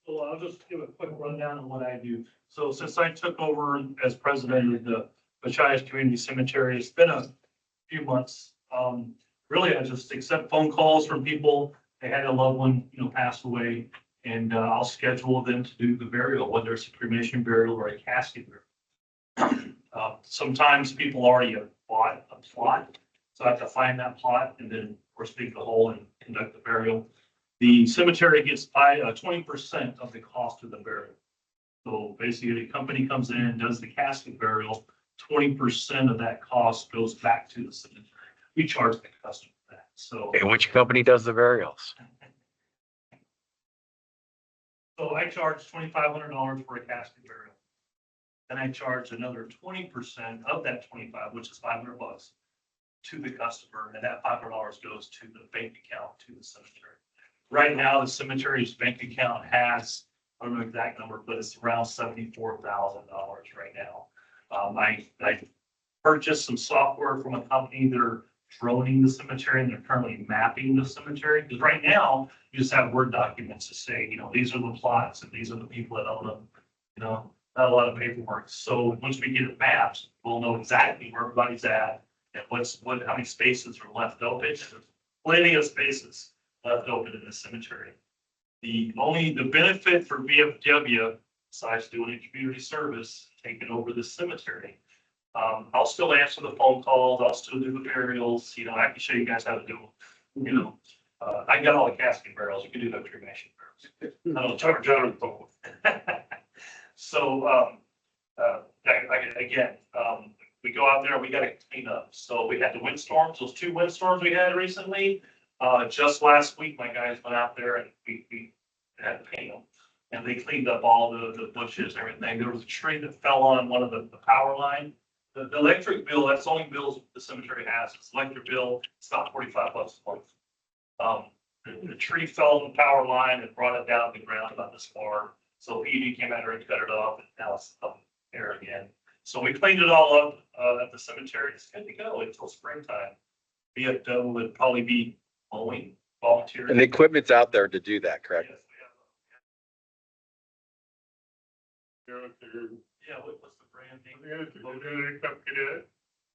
Well, I'll just give a quick rundown on what I do. So since I took over as president of the Machias Community Cemetery, it's been a few months. Really, I just accept phone calls from people. They had a loved one, pass away, and I'll schedule them to do the burial, whether it's a cremation burial or a casket burial. Sometimes people already have bought a plot, so I have to find that plot and then, of course, dig the hole and conduct the burial. The cemetery gets 20% of the cost of the burial. So basically, the company comes in and does the casket burial. 20% of that cost goes back to the cemetery. We charge the customer that. So, And which company does the burials? so I charge $2,500 for a casket burial. Then I charge another 20% of that 25, which is $500 to the customer, and that $500 goes to the bank account to the cemetery. Right now, the cemetery's bank account has, I don't know the exact number, but it's around $74,000 right now. I purchased some software from a company that are droning the cemetery, and they're currently mapping the cemetery. Because right now, you just have Word documents to say, these are the plots and these are the people that own them. Not a lot of paperwork. So once we get it mapped, we'll know exactly where everybody's at and how many spaces are left open. plenty of spaces left open in the cemetery. The benefit for VFW, besides doing a community service, taking over the cemetery. I'll still answer the phone calls, I'll still do the burials, you know, I can show you guys how to do them, you know. I got all the casket barrels, you can do the cremation barrels. I don't charge out of both. So, again, we go out there, we gotta clean up. So we had the windstorms, those 2 windstorms we had recently. Just last week, my guys went out there and we had to paint them. And they cleaned up all the bushes, everything. There was a tree that fell on one of the power line. The electric bill, that's the only bills the cemetery has. It's electric bill, it's about $45 a month. The tree fell on the power line and brought it down to the ground about this far. So ED came out there and cut it off, and now it's up there again. So we cleaned it all up at the cemetery. It's good to go until springtime. VFW would probably be mowing, volunteers. And the equipment's out there to do that, correct? Yes, we have. Yeah, what's the brand name?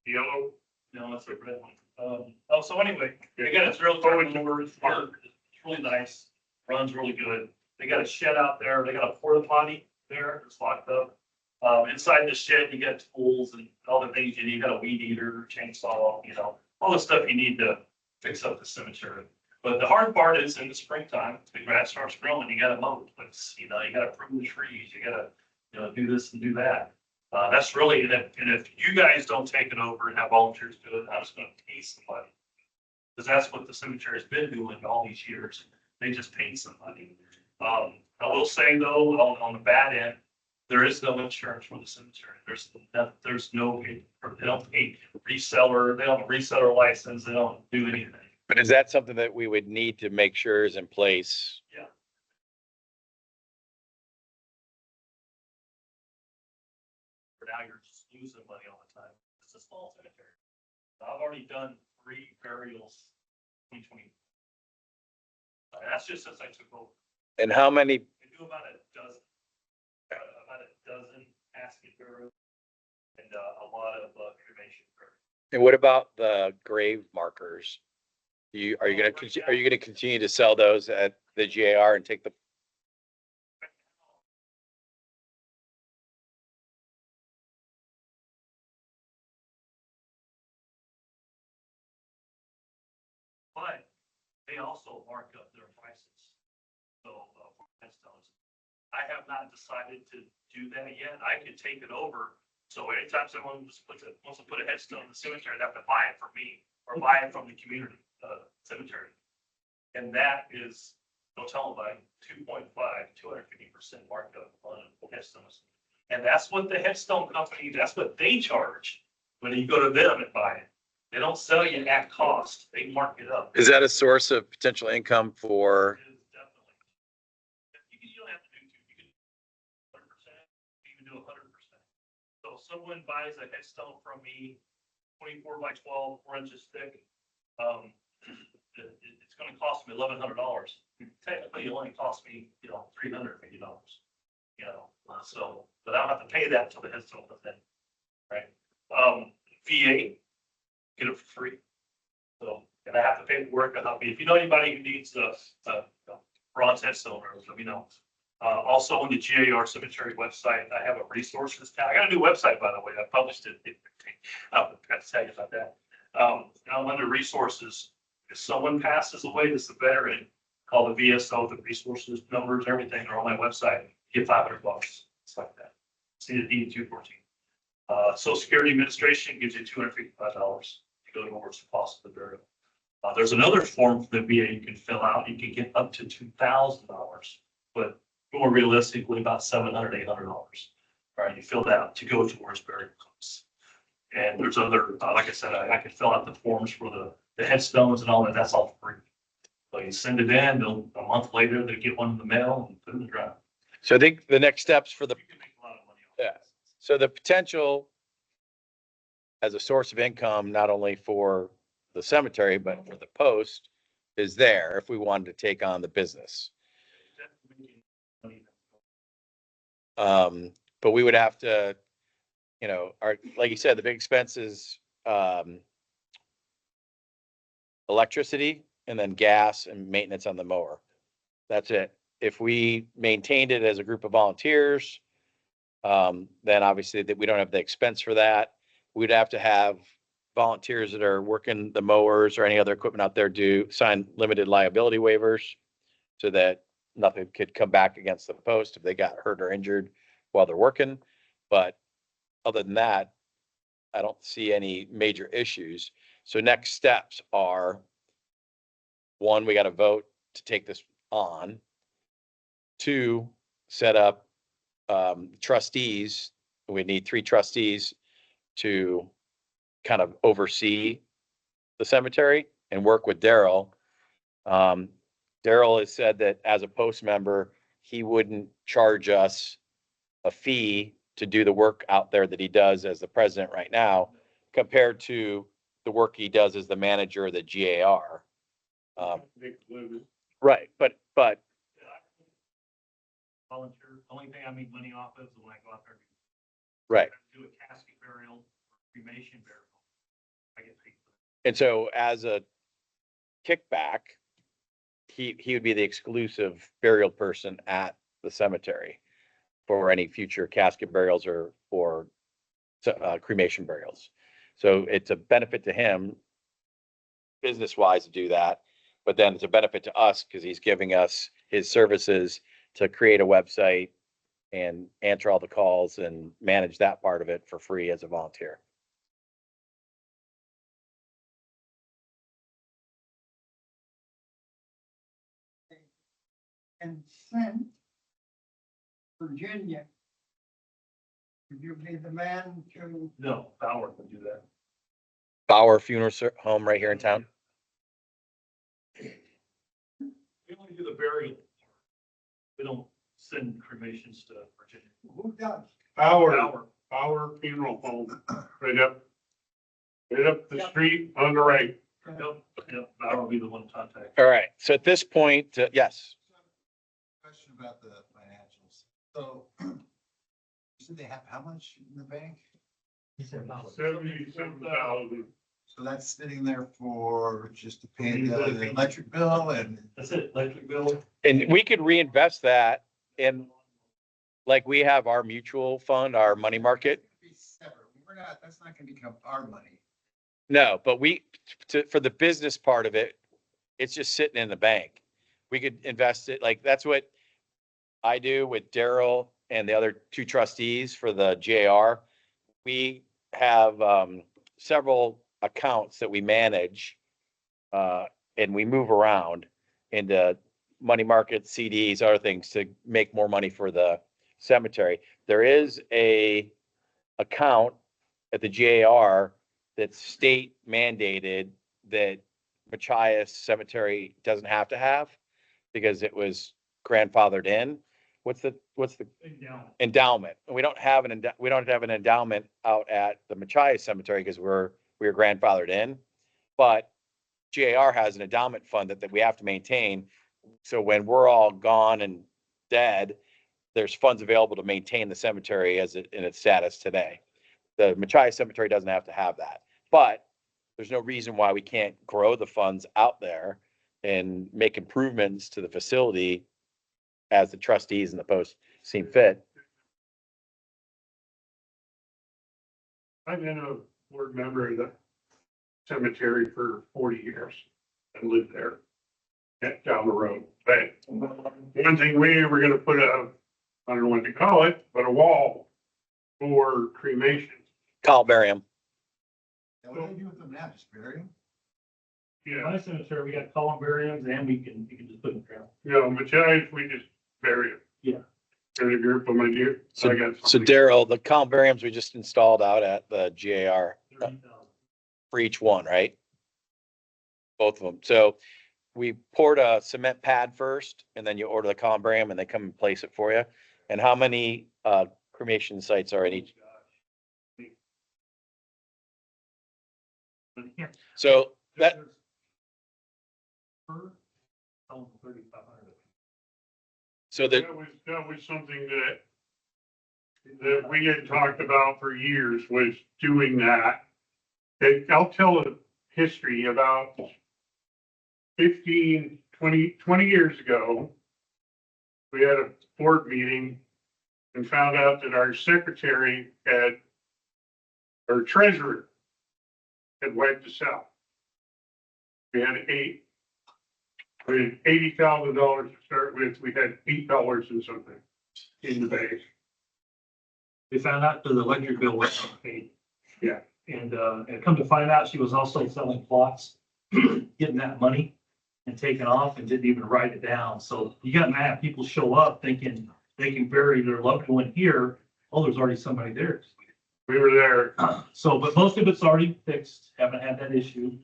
Yellow. No, that's a red one. So anyway, again, it's real turnover. It's really nice. Runs really good. They got a shed out there. They got a porta potty there. It's locked up. Inside the shed, you got tools and all the things you need. You got a weed eater, chainsaw, you know, all the stuff you need to fix up the cemetery. But the hard part is in the springtime, the grass starts growing. You got to mow the place. You know, you got to prune the trees. You got to, you know, do this and do that. That's really, and if you guys don't take it over and have volunteers do it, I'm just going to pay somebody. Because that's what the cemetery has been doing all these years. They just pay somebody. I will say though, on the bad end, there is no insurance for the cemetery. There's no, they don't pay reseller, they don't have a reseller license, they don't do anything. But is that something that we would need to make sure is in place? Yeah. For now, you're just losing money all the time. It's a small cemetery. I've already done 3 burials in 2020. That's just since I took over. And how many, I do about a dozen casket burials and a lot of cremation burials. and what about the grave markers? Are you gonna continue to sell those at the GAR and take the? But they also mark up their prices. So, for headstones, I have not decided to do that yet. I could take it over. So anytime someone wants to put a headstone in the cemetery, they have to buy it from me or buy it from the community cemetery. And that is, don't tell them about 2.5, 250% markup on headstones. And that's what the headstone company, that's what they charge when you go to them and buy it. They don't sell you at cost. They mark it up. Is that a source of potential income for? It is definitely. You don't have to do 2, you can do 100%, you can do 100%. So if someone buys a headstone from me, 24 by 12, 4 inches thick, it's gonna cost me $1,100. Technically, it only cost me, you know, $350, you know, so, but I don't have to pay that until the headstone comes in, right? VA, get it for free. So, and I have to pay the work. If you know anybody who needs a bronze headstone, let me know. Also on the GAR Cemetery website, I have a resources tab. I got a new website, by the way. I published it. I'll have to tell you about that. I'm under resources. If someone passes away that's a veteran, call the VSO, the resources numbers, everything are on my website. Get $500. It's like that. See the D214. Social Security Administration gives you $255 to go towards the cost of the burial. There's another form for the VA you can fill out. You can get up to $2,000, but more realistically, about $700, $800. All right, you fill that out to go towards burial costs. And there's other, like I said, I can fill out the forms for the headstones and all that. That's all free. So you send it in, a month later, they get one in the mail and put it in the ground. So I think the next steps for the, You can make a lot of money off Yeah. this. so the potential as a source of income, not only for the cemetery, but for the post is there if we wanted to take on the business. But we would have to, you know, like you said, the big expense is, electricity and then gas and maintenance on the mower. That's it. If we maintained it as a group of volunteers, then obviously that we don't have the expense for that. We'd have to have volunteers that are working the mowers or any other equipment out there do sign limited liability waivers so that nothing could come back against the post if they got hurt or injured while they're working. But other than that, I don't see any major issues. So next steps are, one, we got to vote to take this on. Two, set up trustees. We need 3 trustees to kind of oversee the cemetery and work with Daryl. Daryl has said that as a post member, he wouldn't charge us a fee to do the work out there that he does as the president right now, compared to the work he does as the manager of the GAR. Right, but Volunteer, only thing I make money off is when I go out there. right. Do a casket burial, or cremation burial. I get paid for And so as a kickback, he would be the exclusive burial person at the cemetery for any future casket burials or cremation burials. So it's a benefit to him business wise to do that, but then it's a benefit to us because he's giving us his services to create a website and answer all the calls and manage that part of it for free as a volunteer. And Flint, Virginia. Would you be the man to? it. No, Bauer can do that. Bauer Funeral Home right here in town. We only do the burial. We don't send cremations to Virginia. Who does? Our funeral home, right up the street on the right. Yep, Bauer will be the one to contact. All right. So at this point, yes. Question about the financials. So, you said they have how much in the bank? 77,000. So that's sitting there for just to pay the electric bill and. That's it, electric bill. And we could reinvest that in, like we have our mutual fund, our money market. Be separate. That's not gonna become our money. No, but for the business part of it, it's just sitting in the bank. We could invest it, like, that's what I do with Daryl and the other 2 trustees for the JR. We have several accounts that we manage and we move around into money market, CDs, other things to make more money for the cemetery. There is a account at the JR that's state mandated that Machias Cemetery doesn't have to have because it was grandfathered in. What's the endowment? We don't have an endowment out at the Machias Cemetery because we're grandfathered in, but JR has an endowment fund that we have to maintain. So when we're all gone and dead, there's funds available to maintain the cemetery in its status today. The Machias Cemetery doesn't have to have that, but there's no reason why we can't grow the funds out there and make improvements to the facility as the trustees and the post seem fit. I've been a board member of the cemetery for 40 years and lived there down the road. But one thing we were gonna put I don't know what to call it, but a wall for cremation. Columbarium. Now, what do they do with them now? Just bury them? In my cemetery, we got columbariums and you can just put them down. You know, Machias, we just bury it. Yeah. Bury the group of my dear. So something. Daryl, the columbariums we just installed out at the GAR 30,000. for each one, right? Both of them. So we poured a cement pad first and then you order the columbarium and they come and place it for you. And how many cremation sites are in each? So that, so that, That was something that we had talked about for years, was doing that. And I'll tell a history about 20 years ago, we had a board meeting and found out that our secretary had, or treasurer had wiped us out. We had $80,000 to start with. We had $8 and something in the bank. They found out that the electric bill wasn't paid. Yeah. And come to find out, she was also selling plots, getting that money and taking off and didn't even write it down. So you got mad, people show up thinking they can bury their loved one here. Oh, there's already somebody there. We were there. So, but most of it's already fixed, haven't had that issue.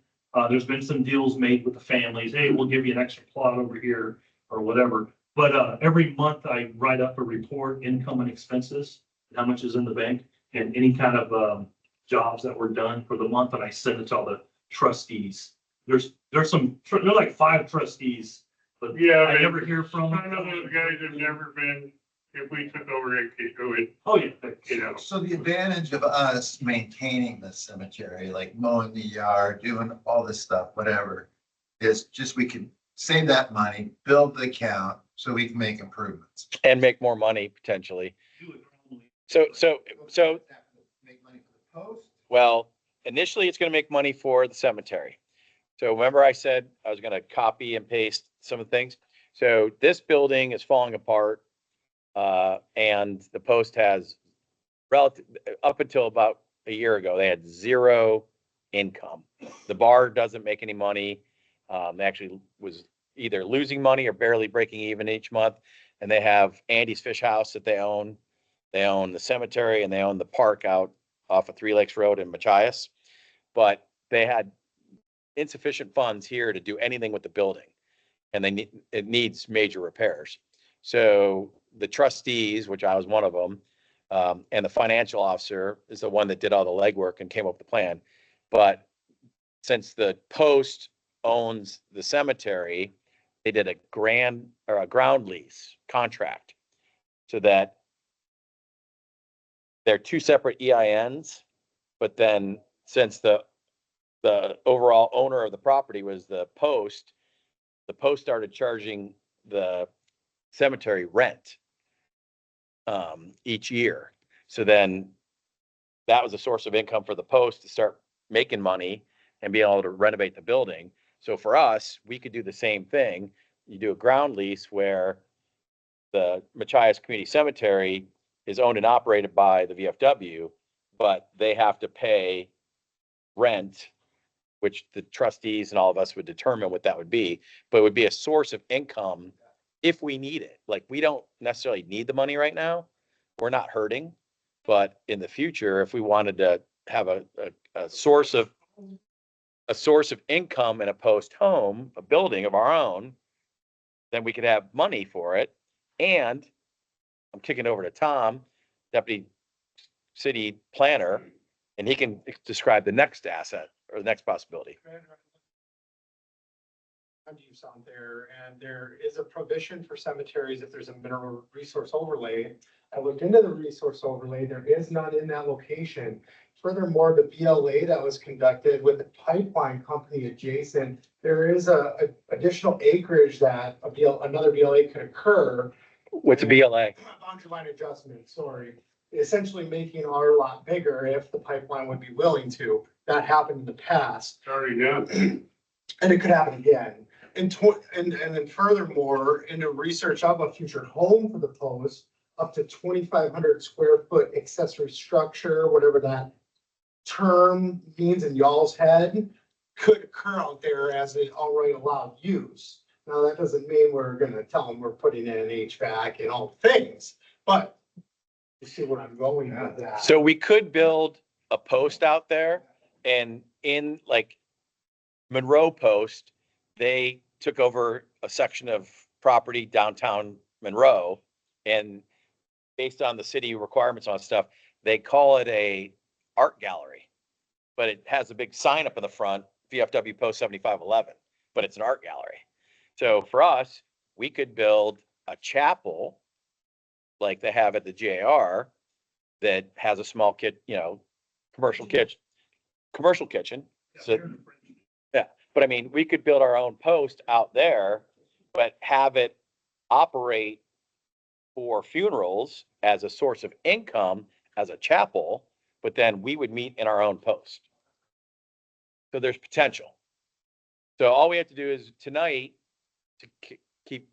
There's been some deals made with the families. Hey, we'll give you an extra plot over here or whatever. But every month I write up a report, income and expenses, how much is in the bank and any kind of jobs that were done for the month, and I send it to all the trustees. There's like 5 trustees, but Yeah, I never hear from some of them. those guys have never been, if we took over it, Oh, yeah. you know. So the advantage of us maintaining the cemetery, like mowing the yard, doing all this stuff, whatever, is just we can save that money, build the account so we can make improvements. And make more money potentially. Do it normally. So, Make money for the post. well, initially it's gonna make money for the cemetery. So remember I said I was gonna copy and paste some of the things? So this building is falling apart. And the Post has up until about a year ago, they had 0 income. The bar doesn't make any money. They actually was either losing money or barely breaking even each month. And they have Andy's Fish House that they own. They own the cemetery and they own the park out off of 3 Lakes Road in Machias. But they had insufficient funds here to do anything with the building. And it needs major repairs. So the trustees, which I was one of them, and the financial officer is the one that did all the legwork and came up with the plan. But since the Post owns the cemetery, they did a ground lease contract so that they're 2 separate EINs. But then since the overall owner of the property was the Post started charging the cemetery rent each year. So then that was a source of income for the Post to start making money and be able to renovate the building. So for us, we could do the same thing. You do a ground lease where the Machias Community Cemetery is owned and operated by the VFW, but they have to pay rent, which the trustees and all of us would determine what that would be, but it would be a source of income if we need it. Like, we don't necessarily need the money right now. We're not hurting, but in the future, if we wanted to have a source of income in a Post home, a building of our own, then we could have money for it. And I'm kicking over to Tom, Deputy City Planner, and he can describe the next asset or the next possibility. Use on there, and there is a provision for cemeteries if there's a mineral resource overlay. I looked into the resource overlay, there is none in that location. Furthermore, the BLA that was conducted with the pipeline company adjacent, there is a additional acreage that another BLA could occur. What's a BLA? Boundary line adjustment, sorry. Essentially making our lot bigger if the pipeline would be willing to. That happened in the past. Sorry, yeah. And it could happen again. And then furthermore, in the research of a future home for the Post, up to 2,500 square foot accessory structure, whatever that term means in y'all's head, could occur out there as an already allowed use. Now, that doesn't mean we're gonna tell them we're putting in an HVAC and all things, but you see where I'm going with that. So we could build a Post out there, and in like Monroe Post, they took over a section of property downtown Monroe, and based on the city requirements on stuff, they call it a art gallery, but it has a big sign up in the front, VFW Post 7511, but it's an art gallery. So for us, we could build a chapel like they have at the JR that has a small commercial kitchen. So But I mean, we could build our own post out there, but have it operate for funerals as a source of income as a chapel, but then we would meet in our own post. So there's potential. So all we have to do is tonight, to keep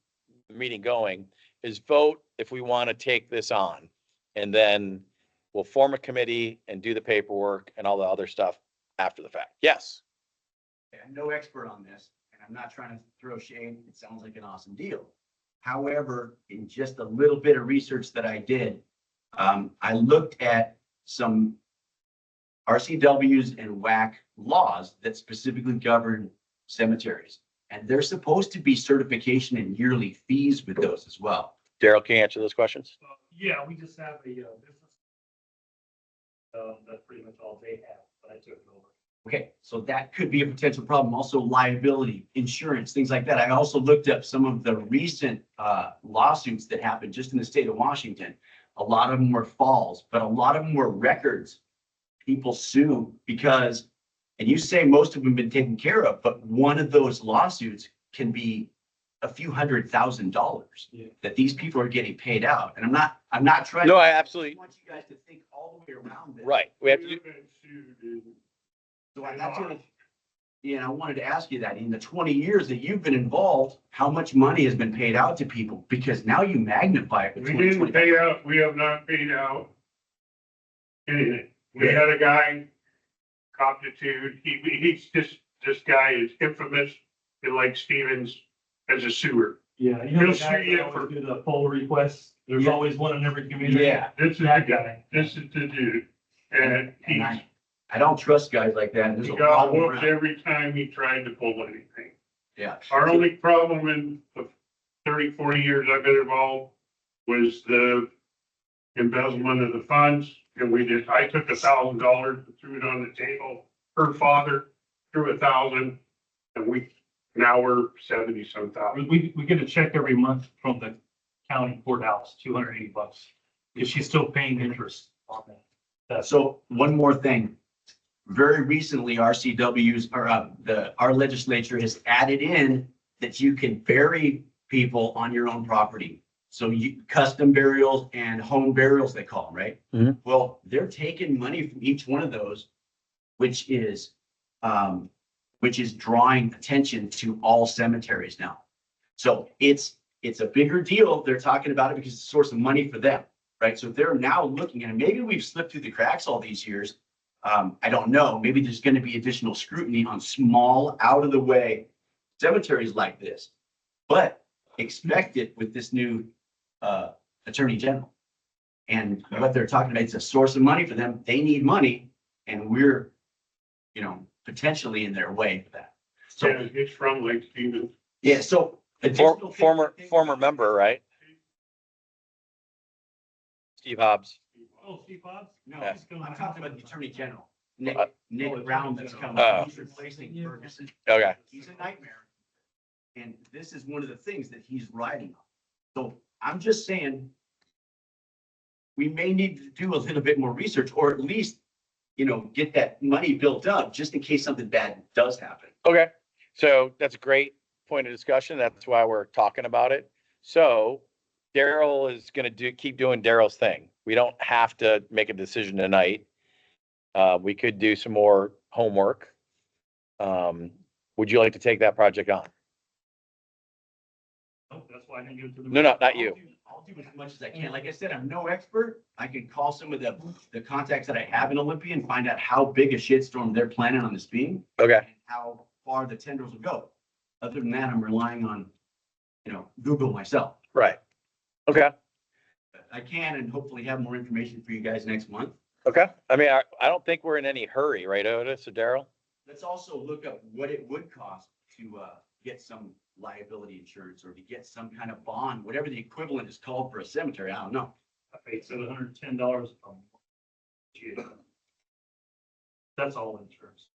the meeting going, is vote if we want to take this on. And then we'll form a committee and do the paperwork and all the other stuff after the fact. Yes. I'm no expert on this, and I'm not trying to throw shade. It sounds like an awesome deal. However, in just a little bit of research that I did, I looked at some RCWs and WAC laws that specifically govern cemeteries. And there's supposed to be certification and yearly fees with those as well. Daryl, can you answer those questions? Yeah, we just have a business. That's pretty much all they have, but I took it over. Okay, so that could be a potential problem. Also liability, insurance, things like that. I also looked up some of the recent lawsuits that happened just in the state of Washington. A lot of them were falls, but a lot of them were records. People sue because, and you say most of them have been taken care of, but one of those lawsuits can be a few $100,000 that these people are getting paid out. And I'm not trying. No, to, I absolutely. want you guys to think all the way around this. Right. We have to do. So that's what, I wanted to ask you that in the 20 years that you've been involved, how much money has been paid out to people? Because now you magnify it. with We didn't 2020. pay out, we have not paid out anything. We had a guy, Coptitude, he's just, this guy is infamous in Lake Stevens as a sewer. Yeah, you know, the guy that always do the poll requests, there's always one in every community. Yeah. This is the That guy, this is the dude. And he's, And I don't trust guys like that. There's he a lot got of them whooped around. every time he tried to pull anything. Yeah. Our only problem in the 30, 40 years I've been involved was the embezzlement of the funds. And I took $1,000 and threw it on the table. Her father threw $1,000 and now we're 70 some thousand. We get a check every month from the county courthouse, $280, because she's still paying interest on that. So one more thing. Very recently, RCWs or our legislature has added in that you can bury people on your own property. So custom burials and home burials, they call them, right? Mhm. Well, they're taking money from each one of those, which is drawing attention to all cemeteries now. So it's a bigger deal. They're talking about it because it's a source of money for them, right? So they're now looking at it. Maybe we've slipped through the cracks all these years. I don't know. Maybe there's going to be additional scrutiny on small, out of the way cemeteries like this, but expect it with this new attorney general. And what they're talking about, it's a source of money for them. They need money, and we're, potentially in their way for that. So Yeah, it's from Lake Stevens. yeah, so additional things to Former think about. member, right? Steve Hobbs. Oh, Steve Hobbs? No, Yeah. I'm talking about the attorney general, Nick, Uh, Nick Brown that's coming. Oh. He's replacing Ferguson. Okay. He's a nightmare. And this is one of the things that he's riding on. So I'm just saying, we may need to do a little bit more research, or at least, get that money built up just in case something bad does happen. Okay. So that's a great point of discussion. That's why we're talking about it. So Daryl is going to keep doing Daryl's thing. We don't have to make a decision tonight. We could do some more homework. Would you like to take that project on? Oh, that's why I didn't give it to the. No, not you. I'll do as much as I can. Like I said, I'm no expert. I can call some of the contacts that I have in Olympia and find out how big a shitstorm they're planning on this being. Okay. And how far the tendrils will go. Other than that, I'm relying on, Google myself. Right. Okay. But I can and hopefully have more information for you guys next month. Okay. I mean, I don't think we're in any hurry, right, Otis? So Daryl? Let's also look up what it would cost to get some liability insurance or to get some kind of bond, whatever the equivalent is called for a cemetery. I don't know. I paid $710 a month. That's all insurance.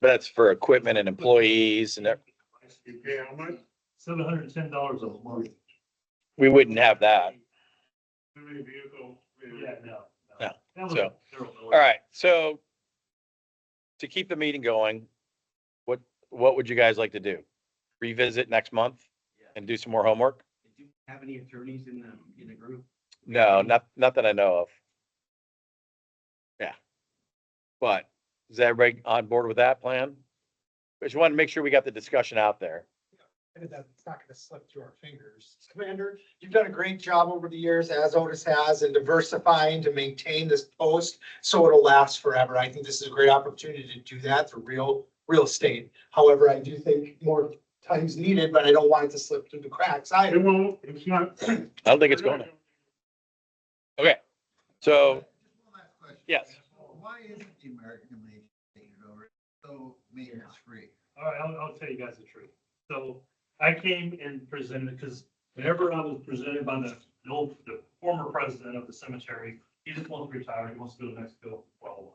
But that's for equipment and employees and You pay how much? $710 a month. we wouldn't have that. How many vehicles? Yeah, no. No, That was so, $0. All right. So to keep the meeting going, what would you guys like to do? Revisit next month Yeah. and do some more homework? Do you have any attorneys in the group? No, not that I know of. Yeah. But is everybody on board with that plan? Just want to make sure we got the discussion out there. And that's not gonna slip through our fingers. Commander, you've done a great job over the years, as Otis has, in diversifying to maintain this post so it'll last forever. I think this is a great opportunity to do that through real estate. However, I do think more time's needed, but I don't want it to slip through the cracks It either. won't, it's not. I don't think it's going to. Okay, so, Just one last question. yes. Why isn't the American Legion taking it over so maintenance free? All right, I'll tell you guys the truth. So I came and presented, because whenever I was presented by the former president of the cemetery, he just wants to retire, he wants to go to Mexico, blah, blah, blah.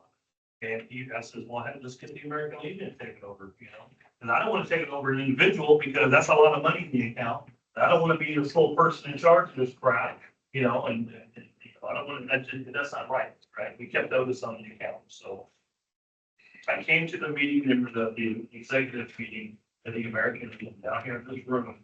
And I says, well, let's get the American Legion to take it over, you know? And I don't want to take it over an individual because that's a lot of money in the account. I don't want to be the sole person in charge of this crap, you know, and I don't want to, that's not right, right? We kept Otis on the account, so. I came to the meeting, the executive meeting at the American Legion down here in this room.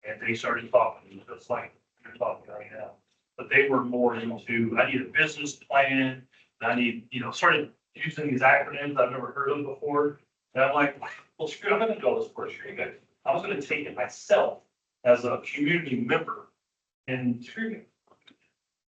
And they started talking, just like you're talking right now. But they were more into, I need a business plan, I need, you know, started using these acronyms I've never heard of before. And I'm like, well, screw it, I'm gonna go this for sure. You guys, I was gonna take it myself as a community member and screw it.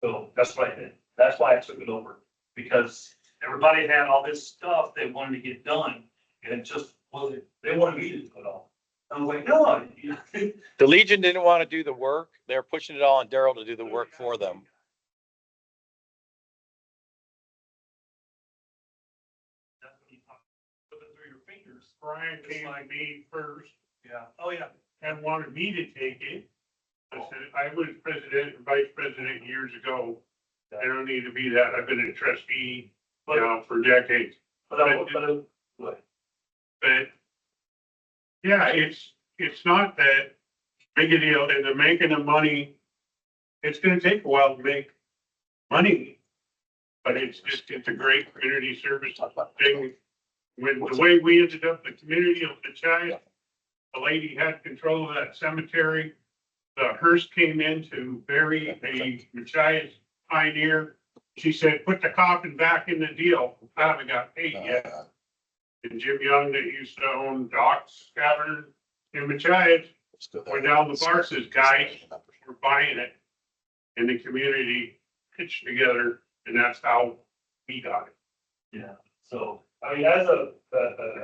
So that's what I did. That's why I took it over, because everybody had all this stuff they wanted to get done, and it just wasn't, they wanted me to do it all. I was like, no, you know. The Legion didn't want to do the work. They're pushing it all on Daryl to do the work for them. That's when you talk, put it through your fingers. Brian came to me first Yeah. Oh, yeah. and wanted me to take it. I said, I was president and vice president years ago. I don't need to be that. I've been a trustee, you know, for decades. But Yeah, it's not that big a deal, and they're making the money. It's gonna take a while to make money. But it's a great community service thing. When the way we ended up, the community of the Child, the lady had control of that cemetery. The hearse came in to bury a Machias pioneer. She said, put the coffin back in the deal. I haven't got paid yet. And Jim Young, that used to own Doc's Cavern in Machias, went down the bar, says, guys, we're buying it. And the community pitched together, and that's how we got it. yeah, so, I mean, as a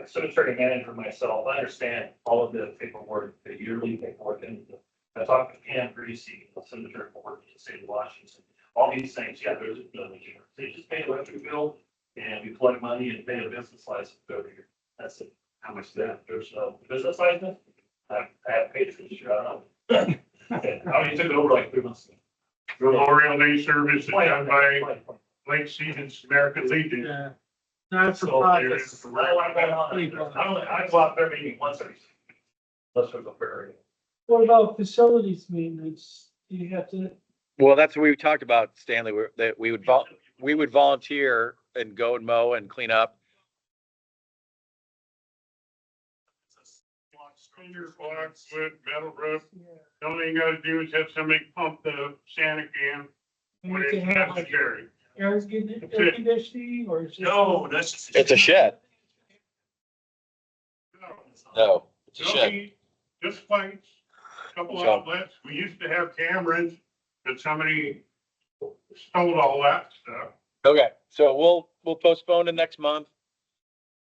cemetery manager myself, I understand all of the paperwork, the yearly paperwork, and I talked to Pam Greasy, the cemetery board in the state of Washington. All these things, yeah, there's no insurance. They just pay the electric bill and we collect money and pay a business license over here. That's it. How much is that? There's no business license. I have paid for this year. I don't know. I mean, it took it over like 3 months ago. Memorial Day service is done by Lake Season's American Legion. Yeah. Not for So, profit. I go out there maybe once every. Let's go very. What about facilities maintenance? Do you have to, Well, that's what we talked about, Stanley, that we would volunteer and go and mow and clean up. Cinder block, wood, metal roof. The only thing you gotta do is have somebody pump the Santa can when you it's can have like necessary. air conditioning or? is it- No, that's just. It's a shed. No, No, it's a no shed. heat, just lights, couple So- outlets. We used to have cameras, but somebody stole all that stuff. Okay, so we'll postpone to next month.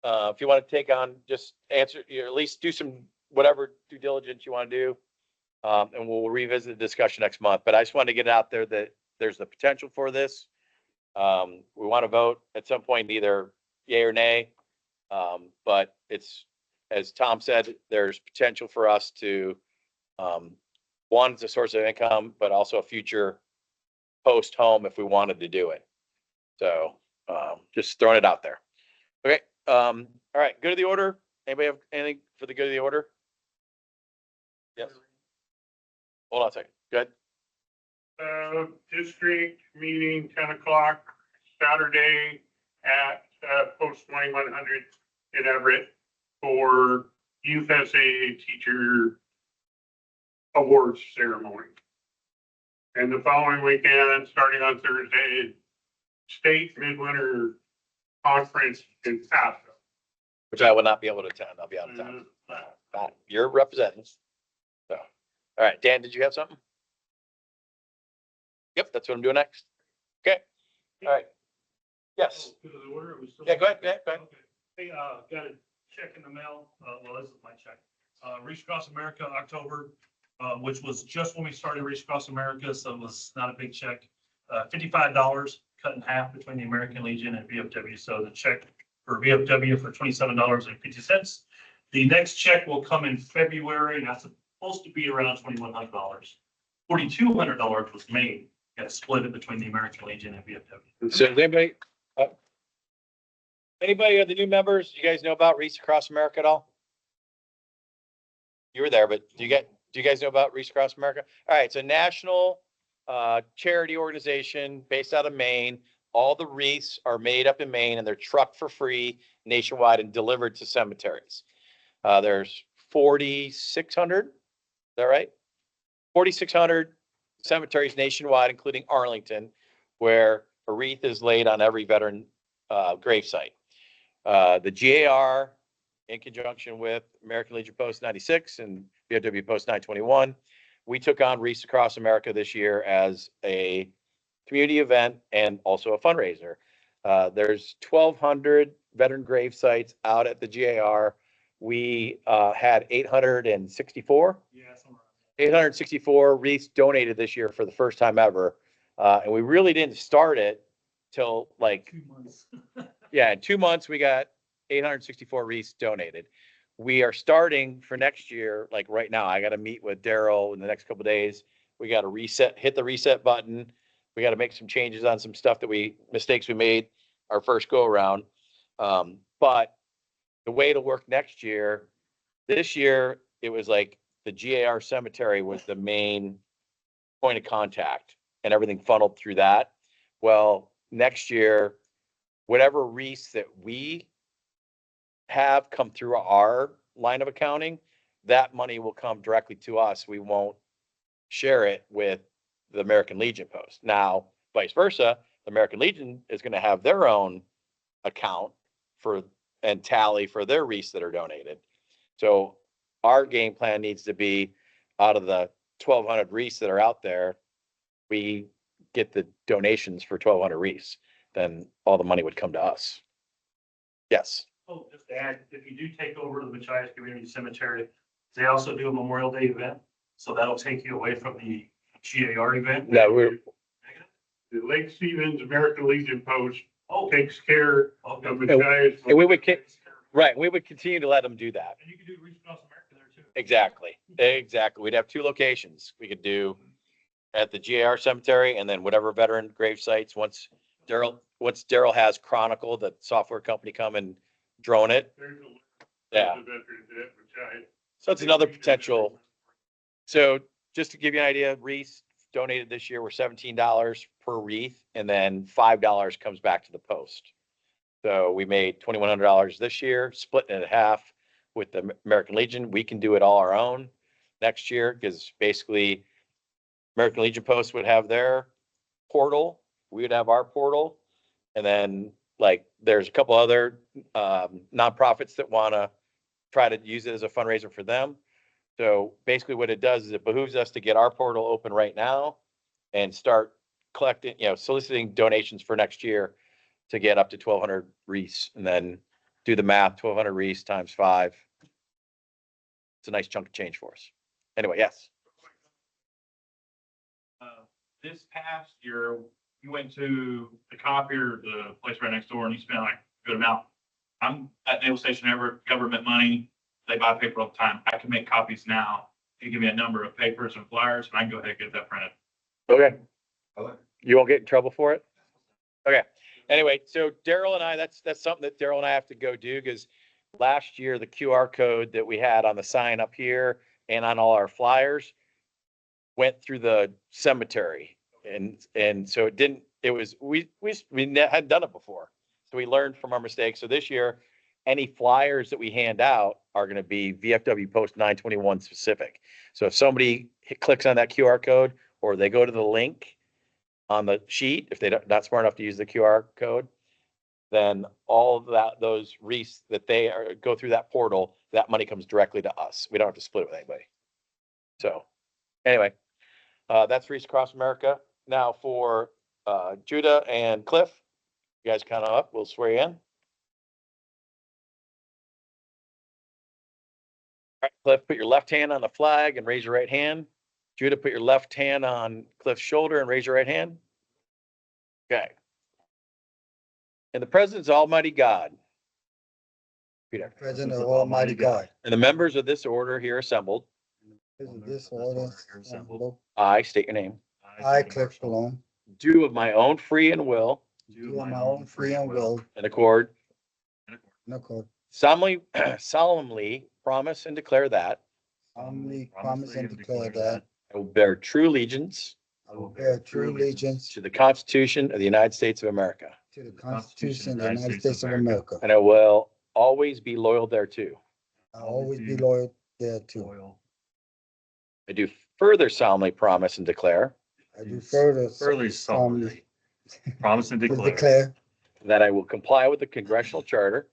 If you want to take on, just answer, you know, at least do some, whatever due diligence you want to do. And we'll revisit the discussion next month, but I just wanted to get it out there that there's the potential for this. We want to vote at some point, either yay or nay. But it's, as Tom said, there's potential for us to, one, it's a source of income, but also a future post home if we wanted to do it. So, just throwing it out there. Okay, all right, good of the order. Anybody have anything for the good of the order? Yes. Hold on a second. Good. District meeting 10 o'clock Saturday at post 2100 in Everett for youth essay teacher awards ceremony. And the following weekend, starting on Thursday, state midwinter conference in Paso. Which I will not be able to attend. I'll be out of town. But you're representing. So, all right, Dan, did you have something? Yep, that's what I'm doing next. Okay, all right. Yes, Good of the order, are we still- yeah, go ahead. Okay. Hey, got a check in the mail. Well, this is my check. Reach Across America, October, which was just when we started Reach Across America, so it was not a big check. $55 cut in half between the American Legion and VFW. So the check for VFW for $27.50. The next check will come in February, and that's supposed to be around $2,100. $4,200 was made, got split it between the American Legion and VFW. So does anybody of the new members, you guys know about Reach Across America at all? You were there, but do you guys know about Reach Across America? All right, so national charity organization based out of Maine. All the wreaths are made up in Maine and they're trucked for free nationwide and delivered to cemeteries. There's 4,600, is that right? 4,600 cemeteries nationwide, including Arlington, where a wreath is laid on every veteran gravesite. The GAR, in conjunction with American Legion Post 96 and VFW Post 921, we took on Wreaths Across America this year as a community event and also a fundraiser. There's 1,200 veteran grave sites out at the GAR. We had 864. Yeah, somewhere. 864 wreaths donated this year for the first time ever. And we really didn't start it till like, 2 months. yeah, in 2 months, we got 864 wreaths donated. We are starting for next year, like right now, I got to meet with Daryl in the next couple of days. We got to hit the reset button. We got to make some changes on some stuff mistakes we made our first go around. But the way it'll work next year, this year, it was like the GAR cemetery was the main point of contact and everything funneled through that. Well, next year, whatever wreaths that we have come through our line of accounting, that money will come directly to us. We won't share it with the American Legion Post. Now, vice versa, the American Legion is going to have their own account and tally for their wreaths that are donated. So our game plan needs to be, out of the 1,200 wreaths that are out there, we get the donations for 1,200 wreaths, then all the money would come to us. Yes. Oh, just to add, if you do take over the Machias Community Cemetery, they also do a Memorial Day event. So that'll take you away from the GAR event. No, we're, The Lake Stevens American Legion Post Oh, takes care okay. of Machias. and we would, right, we would continue to let them do that. And you can do Reach Across America there too. Exactly. We'd have 2 locations. We could do at the GAR cemetery and then whatever veteran grave sites, once Daryl has Chronicle, the software company, come and drone it. There's Yeah. a veterans at Machias. So it's another potential. So just to give you an idea, wreaths donated this year were $17 per wreath, and then $5 comes back to the post. So we made $2,100 this year, split it in half with the American Legion. We can do it all our own next year because basically American Legion Post would have their portal, we would have our portal, and then like there's a couple other nonprofits that want to try to use it as a fundraiser for them. So basically what it does is it behooves us to get our portal open right now and start collecting, soliciting donations for next year to get up to 1,200 wreaths, and then do the math, 1,200 wreaths times 5. It's a nice chunk of change for us. Anyway, yes. This past year, you went to the copier, the place right next door, and you spent like a good amount. I'm at Naval Station government money. They buy paper all the time. I can make copies now. You give me a number of papers and flyers, and I can go ahead and get that printed. Okay. You won't get in trouble for it? Okay. Anyway, so Daryl and I, that's something that Daryl and I have to go do, because last year, the QR code that we had on the sign up here and on all our flyers went through the cemetery. And so we hadn't done it before. So we learned from our mistakes. So this year, any flyers that we hand out are going to be VFW post 921 specific. So if somebody clicks on that QR code or they go to the link on the sheet, if they're not smart enough to use the QR code, then all of that, those REITs that they are, go through that portal, that money comes directly to us. We don't have to split it with anybody. So anyway, that's REITs across America. Now for Judah and Cliff, you guys count up, we'll swear you in. All right, Cliff, put your left hand on the flag and raise your right hand. Judah, put your left hand on Cliff's shoulder and raise your right hand. Okay. In the presence of Almighty God. Repeat after me. President of Almighty God. And the members of this order here assembled, This order assembled. I state your name, I, Cliff Malone, do of my own free and will, do of my own free and will, in accord, in accord, solemnly promise and declare that solemnly promise and declare that I will bear true allegiance I will bear true allegiance to the Constitution of the United States of America, to the Constitution of the United States of America. and I will always be loyal thereto. I'll always be loyal thereto. I do further solemnly promise and declare I do further Further solemnly Promise and declare that I will comply with the congressional charter,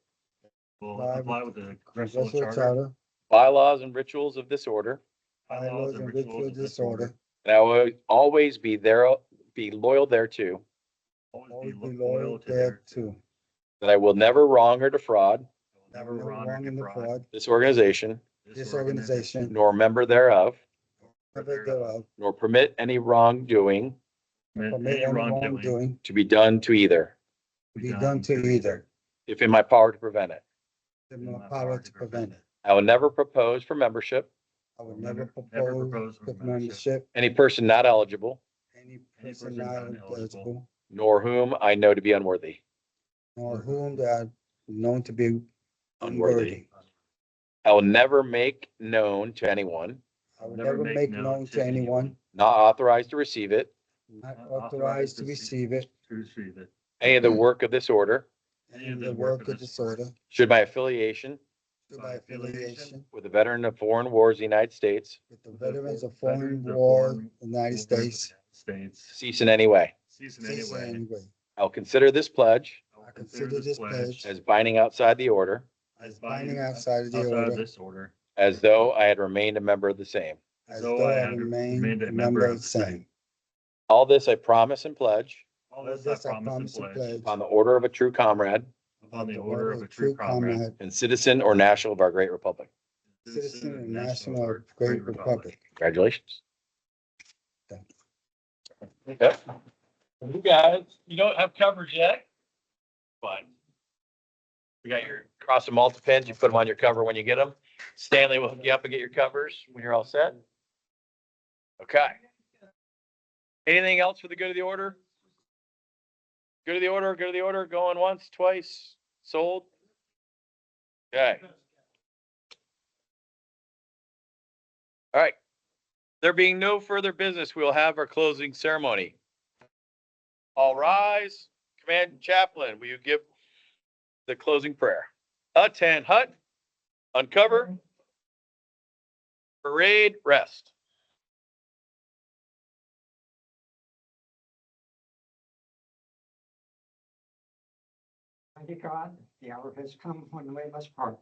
Will comply with the congressional charter, bylaws, and rituals of this order, bylaws and rituals of this order, and I will always be loyal thereto, always be loyal thereto. that I will never wrong or defraud Never wrong and defraud this organization, this organization, nor member thereof, never thereof, nor permit any wrongdoing permit any wrongdoing to be done to either, to be done to either, if in my power to prevent it. in my power to prevent it. I will never propose for membership I would never propose with membership any person not eligible, any person not eligible, nor whom I know to be unworthy. nor whom they are known to be unworthy. I will never make known to anyone I would never make known to anyone not authorized to receive it not authorized to receive it, any of the work of this order, any of the work of this order, should my affiliation to my affiliation with the veteran of foreign wars of the United States with the veterans of foreign war, United States, cease in any way. cease in any way. I'll consider this pledge I consider this pledge as binding outside the order, as binding outside of the order, as though I had remained a member of the same. as though I had remained a member of the same. All this I promise and pledge All this I promise and pledge upon the order of a true comrade Upon the order of a true comrade, and citizen or national of our great republic. citizen and national of the great republic. Congratulations. Thank you. Yep. You guys, you don't have coverage yet, but we got your cross and multi pins. You put them on your cover when you get them. Stanley will hook you up and get your covers when you're all set. Okay. Anything else for the good of the order? Good of the order, good of the order, going once, twice, sold. Okay. All right. There being no further business, we will have our closing ceremony. All rise. Command Chaplain, will you give the closing prayer? Attend hut, uncover, parade, rest. Mighty God, the hour has come when we must part.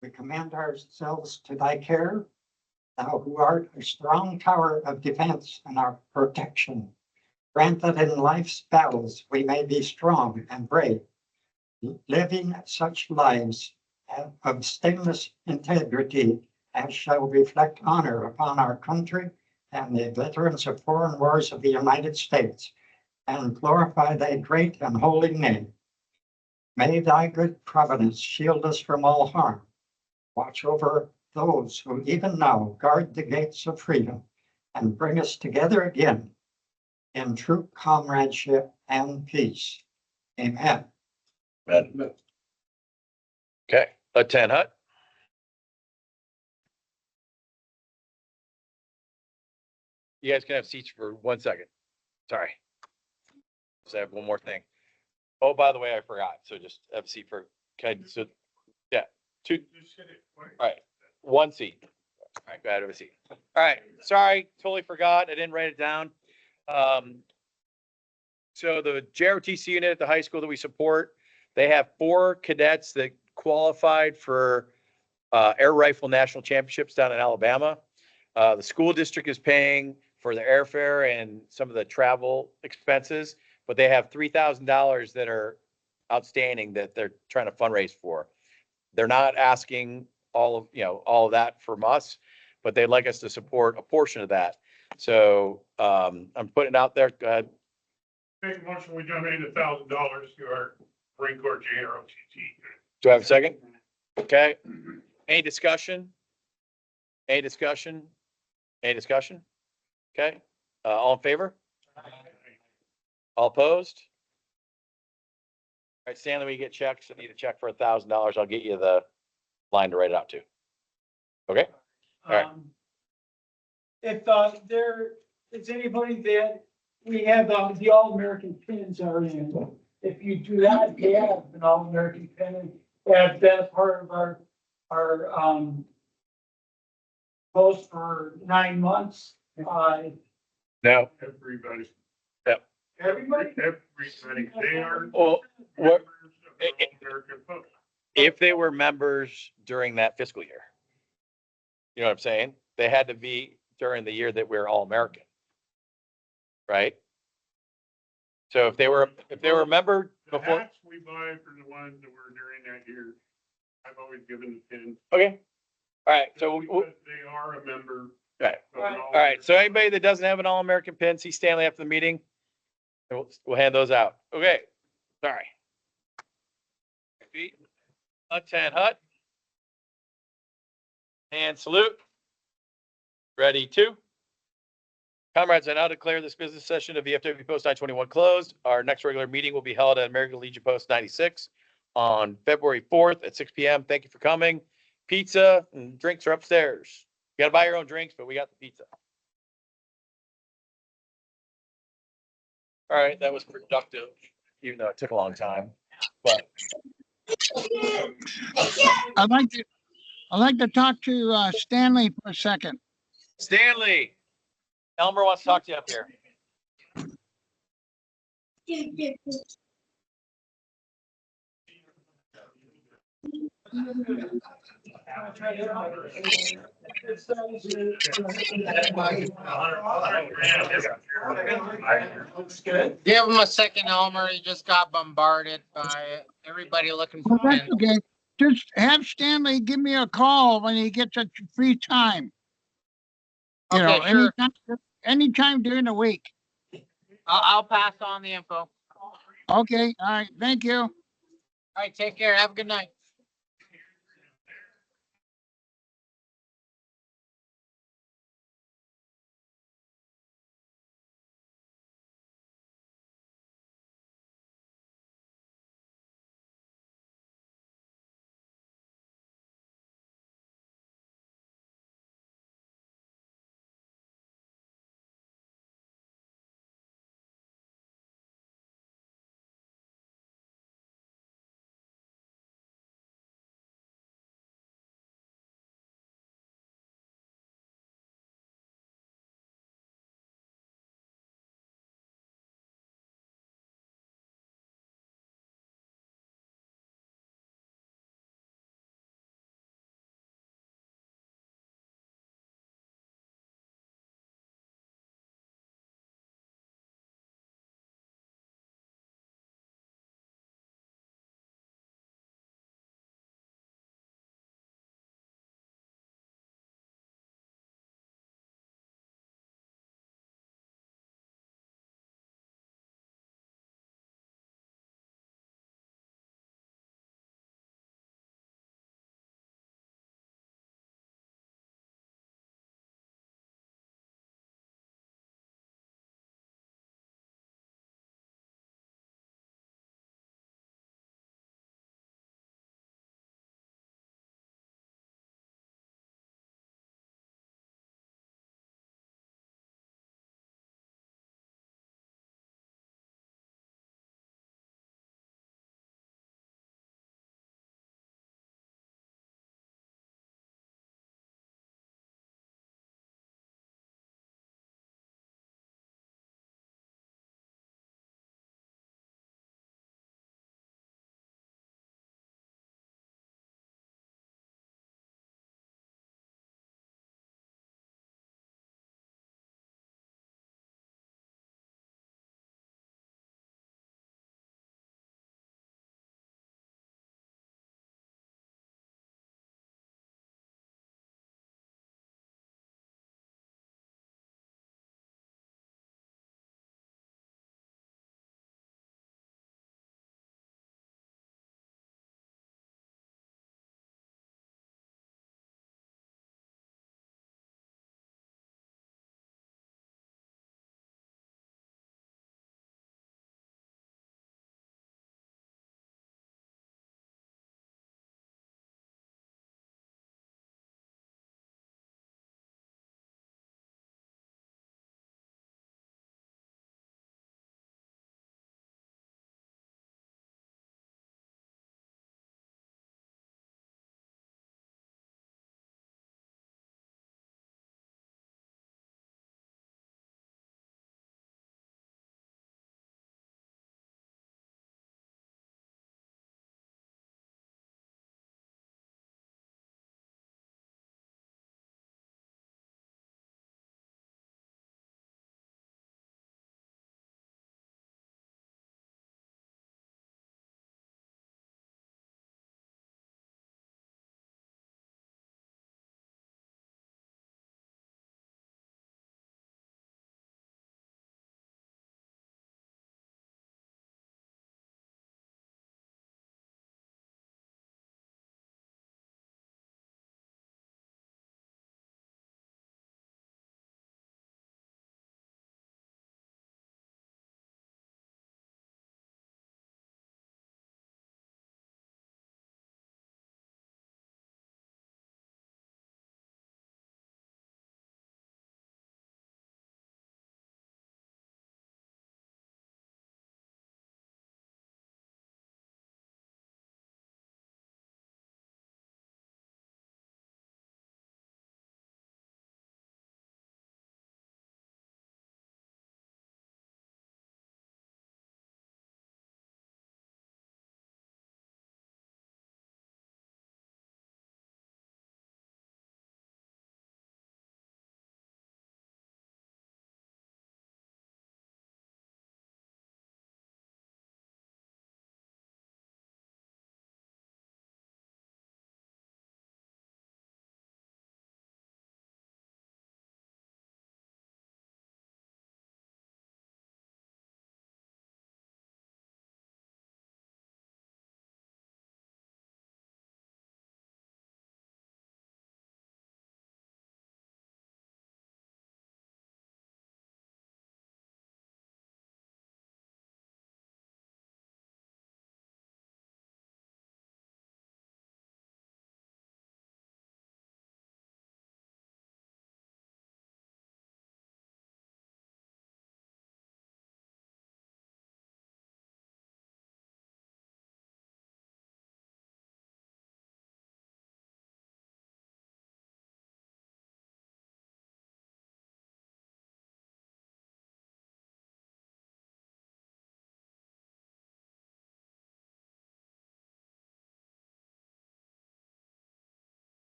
We commend ourselves to thy care, thou who art a strong tower of defense and our protection. Grant that in life's battles we may be strong and brave, living such lives of stainless integrity as shall reflect honor upon our country and the veterans of foreign wars of the United States, and glorify thy great and holy name. May thy good providence shield us from all harm. Watch over those who even now guard the gates of freedom and bring us together again in true comradeship and peace. Amen. Amen. Okay, attend hut. You guys can have seats for 1 second. Sorry. So I have one more thing. Oh, by the way, I forgot. So just have a seat for, okay, so, yeah, Two, all right, one seat. All right, go ahead, have a seat. All right, sorry, totally forgot. I didn't write it down. So the JROTC unit at the high school that we support, they have 4 cadets that qualified for air rifle national championships down in Alabama. The school district is paying for the airfare and some of the travel expenses, but they have $3,000 that are outstanding that they're trying to fundraise for. They're not asking all of that from us, but they'd like us to support a portion of that. So I'm putting it out there. Go ahead. Make a motion, we donate $1,000 to our Marine Corps JROTC. Do I have a second? Okay. Any discussion? Any discussion? Any discussion? Okay. All in favor? All opposed? All right, Stanley, we get checks. I need a check for $1,000. I'll get you the line to write it out to. Okay. All right. If there is anybody that we have the All-American pins are in, if you do not have an All-American pin, have been a part of our post for 9 months. No. Everybody. Everybody? Everybody, they are. Well, what, members of the American Post. if they were members during that fiscal year? You know what I'm saying? They had to be during the year that we're all American. Right? So if they were a member The before, hats we buy for the ones that were during that year, I've always given the pin. okay. All right, so Because they are a member. right. of an All right, so anybody that doesn't have an All-American pin, see Stanley after the meeting. And we'll hand those out. Okay, sorry. Feet, Hut, Hut. And salute. Ready to. Comrades, I now declare this business session of VFW Post 921 closed. Our next regular meeting will be held at American Legion Post 96 on February 4th at 6 p.m. Thank you for coming. Pizza and drinks are upstairs. You gotta buy your own drinks, but we got the pizza. All right, that was productive, even though it took a long time, but I'd like to talk to Stanley for a second. Stanley, Elmer wants to talk to you up here. Give him a second, Elmer. He just got bombarded by everybody looking for Well, him. that's okay. Just have Stanley give me a call when he gets a free time. You know, Okay, sure. anytime during the week. I'll pass on the info. Okay, all right, thank you. All right, take care. Have a good night.